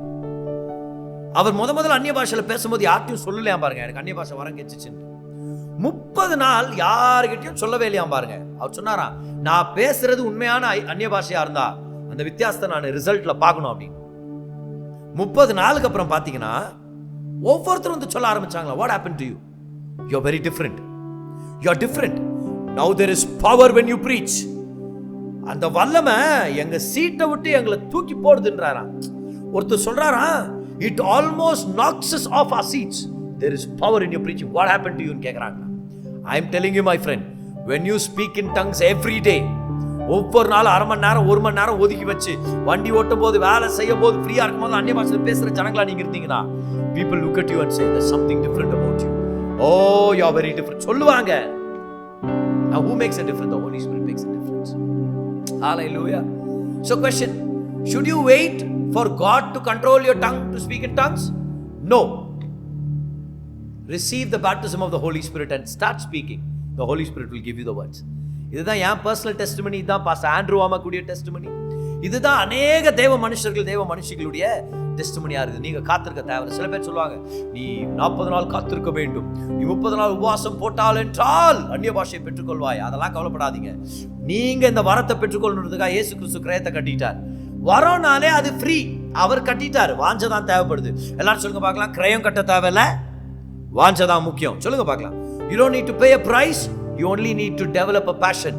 அவர் முதல்ல அந்நிய பாஷையில பேசும்போது யார்ட்டையும் சொல்லலையா பாருங்க, எனக்கு அந்நிய பாஷை வரம் கேட்டுச்சுன்னு. 30 நாள் யாருக்கிட்டையும் சொல்லவே இல்லையா பாருங்க. அவர் சொன்னாரா, நான் பேசுறது உண்மையான அந்நிய பாஷையா இருந்தா அந்த வித்தியாசத்தை நான் ரிசல்ட்ல பார்க்கணும் அப்படின்னு. 30 நாளுக்கு அப்புறம் பாத்தீங்கன்னா ஒவ்வொருத்தரும் வந்து சொல்ல ஆரம்பிச்சாங்களா, what happened to you? You're very different. You're different. Now there is power when you preach. அந்த வல்லமை எங்க சீட்டை விட்டு எங்களை தூக்கி போடுதுன்றாராம். ஒருத்தர் சொல்றாரா, it almost knocks us off our seats. There is power in your preaching. What happened to you ன்னு கேக்குறாங்க. I am telling you my friend, when you speak in tongues every day, ஒவ்வொரு நாள் 1/2 மணி நேரம் 1 மணி நேரம் ஒதுக்கி வச்சு வண்டி ஓட்டும் போது வேலை செய்யும் போது ஃப்ரீயா இருக்கும் போது அந்நிய பாஷையில பேசுற ஜனங்களா நீங்க இருந்தீங்கன்னா, people look at you and say there's something different about you. Oh, you are very different சொல்லுவாங்க. Now who makes a difference? The Holy Spirit makes a difference. Hallelujah. So question, should you wait for God to control your tongue to speak in tongues? No. Receive the baptism of the Holy Spirit and start speaking. The Holy Spirit will give you the words. இதுதான் என் personal testimony, இதுதான் pastor Andrew ஆமாக்குடைய testimony, இதுதான் அநேக தேவ மனுஷர்கள் தேவ மனுஷிகளுடைய டெஸ்டிமனியா இருக்குது. நீங்க காத்திருக்க தேவை. சில பேர் சொல்லுவாங்க, நீ 40 நாள் காத்திருக்க வேண்டும், நீ 30 நாள் உபவாசம் போட்டால் என்றால் அந்நிய பாஷையை பெற்றுக்கொள்வாய். அதெல்லாம் கவலைப்படாதீங்க. நீங்க இந்த வரத்தை பெற்றுக்கொள்றதுக்காக இயேசு கிறிஸ்து கிரயத்தை கட்டிட்டார். வரனாலே அது ஃப்ரீ, அவர் கட்டிட்டார். வாஞ்சதான் தேவைப்படுது. எல்லாரும் சொல்லுங்க பார்க்கலாம், கிரயம் கட்ட தேவையில்ல, வாஞ்சதான் முக்கியம். சொல்லுங்க பார்க்கலாம். You don't need to pay a price, you only need to develop a passion.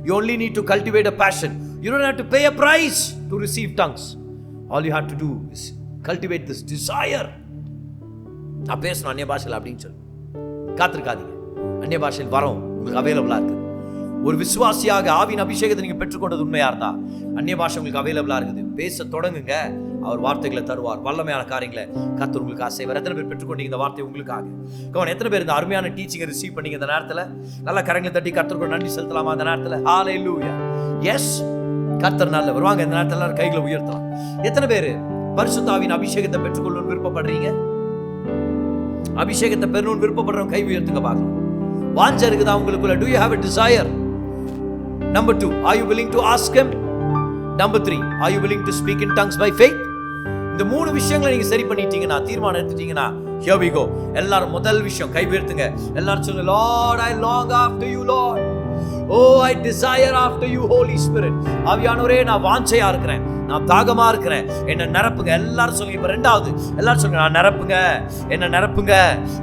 You only need to cultivate a passion. You don't have to pay a price to receive tongues. All you have to do is cultivate this desire. நான் பேசணும் அந்நிய பாஷையில் அப்படின்னு சொல்லி காத்திருக்காதீங்க. அந்நிய பாஷையில் வரோம் உங்களுக்கு அவைலபிளா இருக்கு. ஒரு விசுவாசியாக ஆவியின் அபிஷேகத்தை நீங்க பெற்றுக்கொண்டது உண்மையா இருந்தா அந்நிய பாஷை உங்களுக்கு அவைலபிளா இருக்குது. பேச தொடங்குங்க, அவர் வார்த்தைகளை தருவார். வல்லமையான காரியங்களை கர்த்தர் உங்களுக்கு செய்வார். எத்தனை பேர் பெற்றுக்கொண்டீங்க இந்த வார்த்தை உங்களுக்காக? கவனம், எத்தனை பேர் இந்த அருமையான டீச்சிங்கை ரிசீவ் பண்ணீங்க இந்த நேரத்தில்? நல்லா கரங்களை தட்டி கர்த்தருக்கு நன்றி செலுத்தலாமா இந்த நேரத்தில்? ஹalleluya. எஸ், கர்த்தர் நல்லவர். வாங்க இந்த நேரத்தில் எல்லாரும் கைகளை உயர்த்தலாம். எத்தனை பேர் பரிசுத்த ஆவியின் அபிஷேகத்தை பெற்றுக்கொள்ளணும்னு விருப்பப்படுறீங்க? அபிஷேகத்தை பெறணும்னு விருப்பப்படுறவங்க கை உயர்த்துங்க பார்க்கலாம். வாஞ்ச இருக்குதா உங்களுக்குள்ள? Do you have a desire? Number 2, are you willing to ask him? Number 3, are you willing to speak in tongues by faith? இந்த 3 விஷயங்களை நீங்க சரி பண்ணிட்டீங்கன்னா, தீர்மானம் எடுத்துட்டீங்கன்னா, here we go. எல்லாரும் முதல் விஷயம் கை உயர்த்துங்க. எல்லாரும் சொல்லுங்க, Lord, I long after you, Lord. Oh, I desire after you, Holy Spirit. ஆவியானவரே, நான் வாஞ்சையா இருக்கிறேன், நான் தாகமா இருக்கிறேன், என்ன நிரப்புங்க. எல்லாரும் சொல்லுங்க. இப்ப 2வது எல்லாரும் சொல்லுங்க, நான் நிரப்புங்க, என்ன நிரப்புங்க,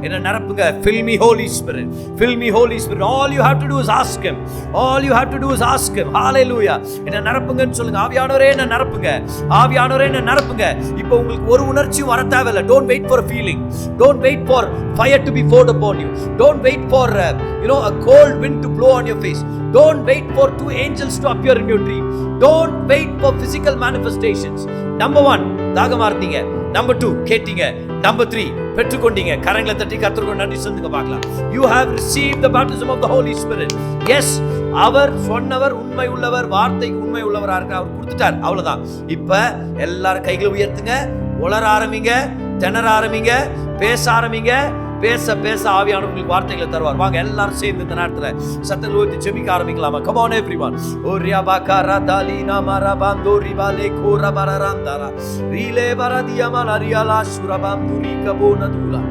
என்ன நிரப்புங்க. Fill me, Holy Spirit. Fill me, Holy Spirit. All you have to do is ask him. All you have to do is ask him. Hallelujah. என்ன நிரப்புங்கன்னு சொல்லுங்க. ஆவியானவரே என்ன நிரப்புங்க, ஆவியானவரே என்ன நிரப்புங்க. இப்போ உங்களுக்கு ஒரு உணர்ச்சியும் வர தேவையில்லை. Don't wait for a feeling. Don't wait for fire to be poured upon you. Don't wait for a cold wind to blow on your face. Don't wait for 2 angels to appear in your dream. Don't wait for physical manifestations. Number 1, தாகமா இருந்தீங்க. Number 2, கேட்டீங்க. Number 3, பெற்றுக்கொண்டீங்க. கரங்களை தட்டி கர்த்தருக்கு நன்றி சொல்லுங்க பார்க்கலாம். You have received the baptism of the Holy Spirit. Yes, அவர் சொன்னவர் உண்மை உள்ளவர், வார்த்தைக்கு உண்மை உள்ளவரா இருக்க அவர் கொடுத்துட்டார். அவ்வளவுதான். இப்ப எல்லாரும் கைகளை உயர்த்துங்க, உளர ஆரம்பிங்க, திணற ஆரம்பிங்க, பேச ஆரம்பிங்க. பேச பேச ஆவியானவர் உங்களுக்கு வார்த்தைகளை தருவார். வாங்க எல்லாரும் சேர்ந்து இந்த நேரத்தில் சத்தத்தை உயர்த்தி ஜெபிக்க ஆரம்பிக்கலாமா? Come on everyone. ஓரியா பாகாரா தாலினா மரபாந்தோ ரிபாலே கோரா பரராந்தாரா ரிலே பரதியமா லரியாலா சுரபாந்துரி கபோனதுலா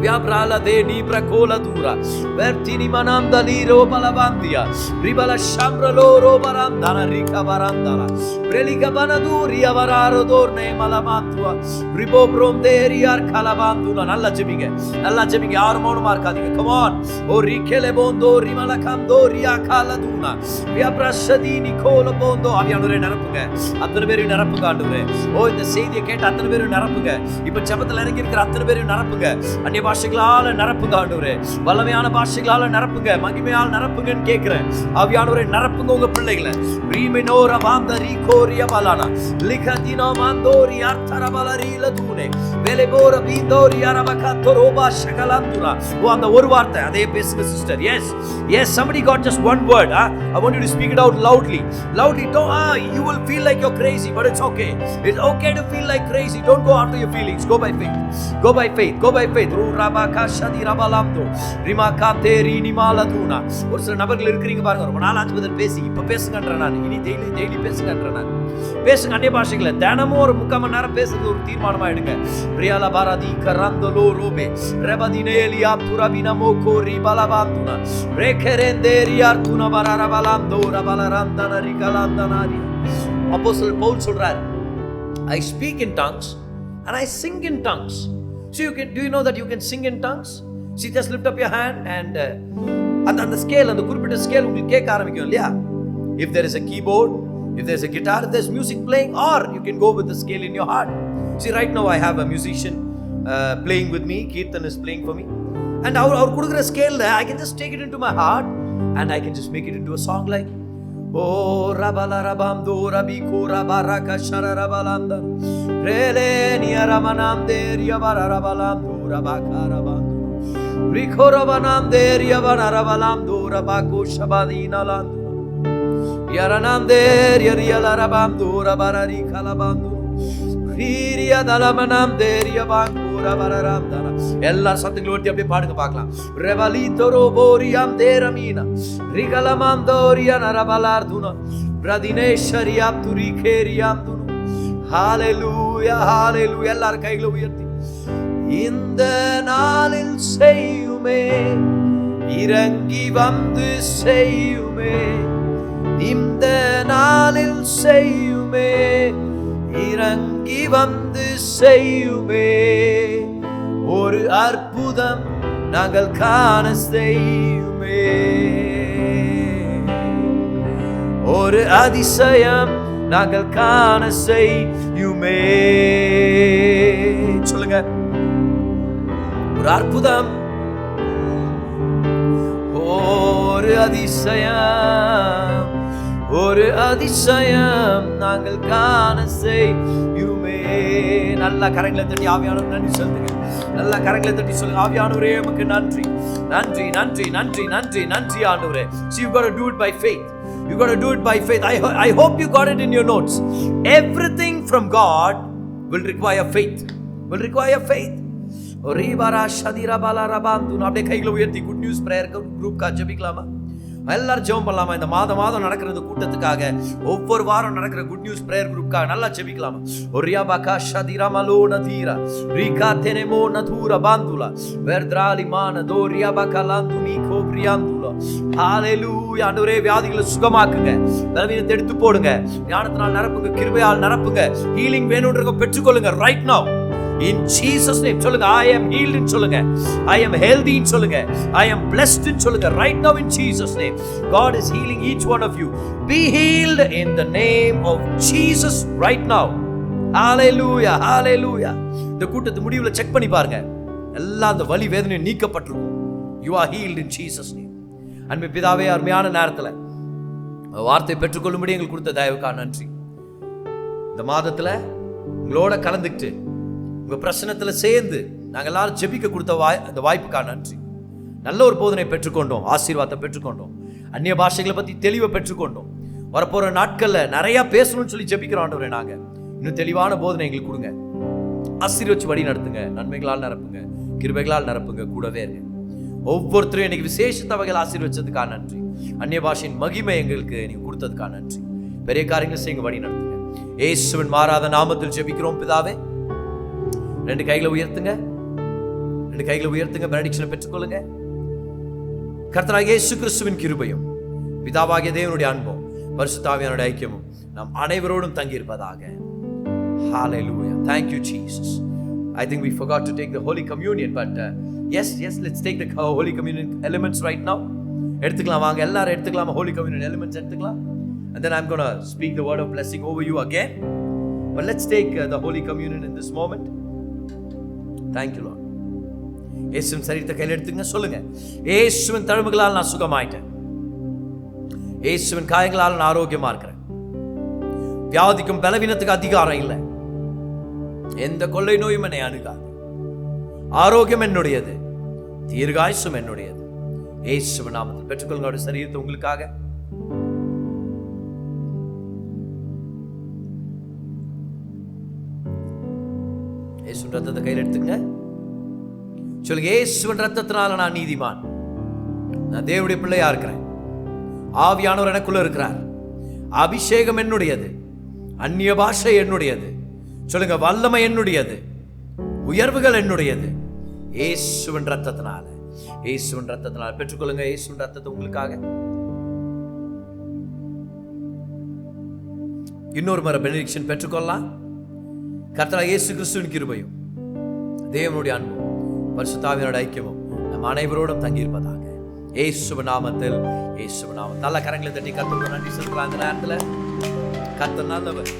வியாப்ரால தேடி பிரகோல தூரா வெர்த்தினி மனம் தலீரோ பலபாந்தியா ரிபல ஷம்ரலோ ரோபராந்தான ரிகா பராந்தாரா பிரலிகா பனதூரி அவராரோ தோர்னே மலமாந்துவா ரிபோ ப்ரோம் தேரியார் கலபாந்துனா. நல்லா ஜெபிங்க, நல்லா ஜெபிங்க. யாரும் மௌனமா இருக்காதீங்க. Come on. ஓ ரிகேலே போந்தோ ரிமல கம்தோ ரியா காலதுனா வியாப்ரஷதி நிகோல போந்தோ. ஆவியானவரே நிரப்புங்க, அத்தனை பேரையும் நிரப்புங்க ஆண்டவரே. ஓ இந்த செய்தியை கேட்ட அத்தனை பேரையும் நிரப்புங்க. இப்ப ஜெபத்துல இறங்கி இருக்கிற அத்தனை பேரையும் நிரப்புங்க. அந்நிய பாஷைகளால நிரப்புங்க ஆண்டவரே, வல்லமையான பாஷைகளால நிரப்புங்க, மகிமையால் நிரப்புங்கன்னு கேட்கிறேன். ஆவியானவரே நிரப்புங்க உங்க பிள்ளைகளை. ரீமினோர பாந்தரி கோரிய பலானா லிகதினோ மாந்தோரி அர்த்தரபலரி லதுனே வேலைபோர பீந்தோரி அரபகத்தரோபா ஷகலந்துரா. அந்த ஒரு வார்த்தை அதே பேசுங்க sister. Yes, somebody got just one word. I want you to speak it out loudly. You will feel like you're crazy, but it's okay. It's okay to feel like crazy. Don't go after your feelings. Go by faith. Go by faith. Go by faith. Rurabakashadi rabalamdo rimakate nimaladuna. ஒரு சில நபர்கள் இருக்கிறீங்க பாருங்க, ரொம்ப நாள் ஆச்சு பதில் பேசி, இப்ப பேசுங்கன்ற நான், இனி டெய்லி பேசுங்கன்ற நான். பேசுங்க அந்நிய பாஷைகளை, தினமும் ஒரு 3/4 மணி நேரம் பேசுறது ஒரு தீர்மானமா எடுங்க. பிரியாலா பாரதி கரந்தலோ ரோபே ரெபதினேலியா துரபினமோ கோரி பலபாந்துனா ரேகரேந்தேரியார் துனபரரபலாந்தோ ரபலரந்தனரிகலாந்தனாரி. அப்போஸ்தலர் பவுல் சொல்றார், I speak in tongues and I sing in tongues. So do you know that you can sing in tongues? See, just lift up your hand and அந்த ஸ்கேல், அந்த குறிப்பிட்ட ஸ்கேல் உங்களுக்கு கேட்க ஆரம்பிக்கும் இல்லையா? If there is a keyboard, if there's a guitar, if there's music playing, or you can go with the scale in your heart. See, right now I have a musician playing with me. Kirtan is playing for me, and our kudukra scale, I can just take it into my heart and I can just make it into a song like oh rabala rabamdo rabiko rabaraka shararabalanda rele niaramanamde riabarabalamdo rabakarabando rikorobanamde riabarabalamdo rabako shabadinalandu yaranamde rialarabamdo rabarari kalabando riya dalamanamde riabanko rabararandana. எல்லாரும் சத்தங்களை ஒட்டி அப்படியே பாடுங்க பார்க்கலாம். ரெவலிதோரோ போரியாம் தேரமீனா ரிகலமாந்தோரியா நரபலார்துனா பிரதினேஷரியா துரிகேரியாம் துனு. ஹalleluya ஹalleluya. எல்லாரும் கைகளை உயர்த்தி, இந்த நாளில் செய்யுமே, இறங்கி வந்து செய்யுமே, இந்த நாளில் செய்யுமே, இறங்கி வந்து செய்யுமே, ஒரு அற்புதம் நாங்கள் காண செய்யுமே, ஒரு அதிசயம் நாங்கள் காண செய்யுமே. சொல்லுங்க, ஒரு அற்புதம், ஒரு அதிசயம், ஒரு அதிசயம் நாங்கள் காண செய்யுமே. நல்லா கரங்களை தட்டி ஆவியானவர் நன்றி சொல்லுங்க. நல்லா கரங்களை தட்டி சொல்லுங்க, ஆவியானவரே உமக்கு நன்றி நன்றி நன்றி நன்றி நன்றி நன்றி ஆண்டவரே. So you got to do it by faith. You got to do it by faith. I hope you got it in your notes. Everything from God will require faith. Will require faith. ரீபாரா ஷதிரா Bala ரபாந்து. அப்படியே கைகளை உயர்த்தி good news prayer group கா ஜெபிக்கலாமா? எல்லாரும் ஜெபம் பண்ணலாமா? இந்த மாதம் நடக்கிற இந்த கூட்டத்துக்காக, ஒவ்வொரு வாரம் நடக்கிற குட் நியூஸ் பிரேயர் குரூப்காக நல்லா ஜெபிக்கலாமா? ஒரியாபாகா ஷதிரா மலோன தீரா ரீகா தெனமோ நதூரா பாந்துலா வெர்த்ராலி மான தோரியாபாகா லாந்துனி கோப்ரியாந்துலா. ஹalleluya. ஆண்டவரே, வியாதிகளை சுகமாக்குங்க, பலவீனத்தை எடுத்து போடுங்க, ஞானத்தினால் நிரப்புங்க, கிருபையால் நிரப்புங்க. ஹீலிங் வேணும்ன்றத பெற்றுக்கொள்ளுங்க right now. In Jesus name. சொல்லுங்க, I am healed ன்னு சொல்லுங்க, I am healthy ன்னு சொல்லுங்க, I am blessed ன்னு சொல்லுங்க right now in Jesus name. God is healing each one of you. Be healed in the name of Jesus right now. Hallelujah hallelujah. இந்த கூட்டத்து முடிவுல check பண்ணி பாருங்க, எல்லா அந்த வலி வேதனை நீக்கப்பட்டிருக்கும். You are healed in Jesus name. அன்பு பிதாவே, அருமையான நேரத்துல வார்த்தை பெற்றுக்கொள்ளும்படி எங்களுக்கு கொடுத்த தயவுக்காக நன்றி. இந்த மாதத்துல உங்களோட கலந்துக்கிட்டு உங்க பிரச்சனத்துல சேர்ந்து நாங்கள் எல்லாரும் ஜெபிக்க கொடுத்த அந்த வாய்ப்புக்காக நன்றி. நல்ல ஒரு போதனை பெற்றுக்கொண்டோம், ஆசீர்வாதத்தை பெற்றுக்கொண்டோம், அந்நிய பாஷைகளை பத்தி தெளிவை பெற்றுக்கொண்டோம். வரப்போற நாட்கள்ல நிறைய பேசணும்னு சொல்லி ஜெபிக்கிறோம் ஆண்டவரே. நாங்க இன்னும் தெளிவான போதனை எங்களுக்கு கொடுங்க, ஆசீர்வதிச்சு வழி நடத்துங்க, நன்மைகளால் நிரப்புங்க, கிருபைகளால் நிரப்புங்க, கூடவே இருங்க. ஒவ்வொருத்தரும் இன்னைக்கு விசேஷ வகையில் ஆசீர்வதிச்சதுக்காக நன்றி. அந்நிய பாஷையின் மகிமை எங்களுக்கு நீங்க கொடுத்ததுக்காக நன்றி. பெரிய காரியங்களை செய்யுங்க, வழி நடத்துங்க. இயேசுவின் மாறாத நாமத்தில் ஜெபிக்கிறோம் பிதாவே. ரெண்டு கைகளை உயர்த்துங்க, ரெண்டு கைகளை உயர்த்துங்க. பெனடிக்ஷனை பெற்றுக்கொள்ளுங்க. கர்த்தராகிய இயேசு கிறிஸ்துவின் கிருபையும் பிதாவாகிய தேவனுடைய அன்பும் பரிசுத்த ஆவியானவருடைய ஐக்கியமும் நம் அனைவரோடும் தங்கி இருப்பதாக. Hallelujah. Thank you Jesus. I think we forgot to take the Holy Communion, but yes, let's take the Holy Communion elements right now. எடுத்துக்கலாம் வாங்க, எல்லாரும் எடுத்துக்கலாம். Holy Communion elements எடுத்துக்கலாம். And then I'm going to speak the word of blessing over you again. But let's take the Holy Communion in this moment. Thank you Lord. இயேசுவின் சரீரத்தை கையில் எடுத்துங்க. சொல்லுங்க, இயேசுவின் தழும்புகளால் நான் சுகமாயிட்டேன். இயேசுவின் காயங்களால் நான் ஆரோக்கியமா இருக்கிறேன். வியாதிக்கும் பலவீனத்துக்கு அதிகாரம் இல்லை. எந்த கொள்ளை நோயும் என்னை அணுகாது. ஆரோக்கியம் என்னுடையது, தீர்காயுசும் என்னுடையது. இயேசுவின் நாமத்தில் பெற்றுக்கொள்ளுங்க சரீரத்தை உங்களுக்காக. இயேசுவின் ரத்தத்தை கையில் எடுத்துங்க. சொல்லுங்க, இயேசுவின் ரத்தத்தினால நான் நீதிமான். நான் தேவனுடைய பிள்ளையா இருக்கிறேன். ஆவியானவர் எனக்குள்ள இருக்கிறார். அபிஷேகம் என்னுடையது, அந்நிய பாஷை என்னுடையது. சொல்லுங்க, வல்லமை என்னுடையது, உயர்வுகள் என்னுடையது. இயேசுவின் ரத்தத்தினால, இயேசுவின் ரத்தத்தினால பெற்றுக்கொள்ளுங்க இயேசுவின் ரத்தத்தை உங்களுக்காக. இன்னொரு முறை பெனடிக்ஷன் பெற்றுக்கொள்ளலாம். கர்த்தராகிய இயேசு கிறிஸ்துவின் கிருபையும் தேவனுடைய அன்பும் பரிசுத்த ஆவியானவருடைய ஐக்கியமும் நம் அனைவரோடும் தங்கியிருப்பதாக. இயேசுவின் நாமத்தில், இயேசுவின் நாமத்தில் நல்ல கரங்களை தட்டி கர்த்தருக்கு நன்றி செலுத்துற அந்த நேரத்தில் கர்த்தர் நல்லவர்.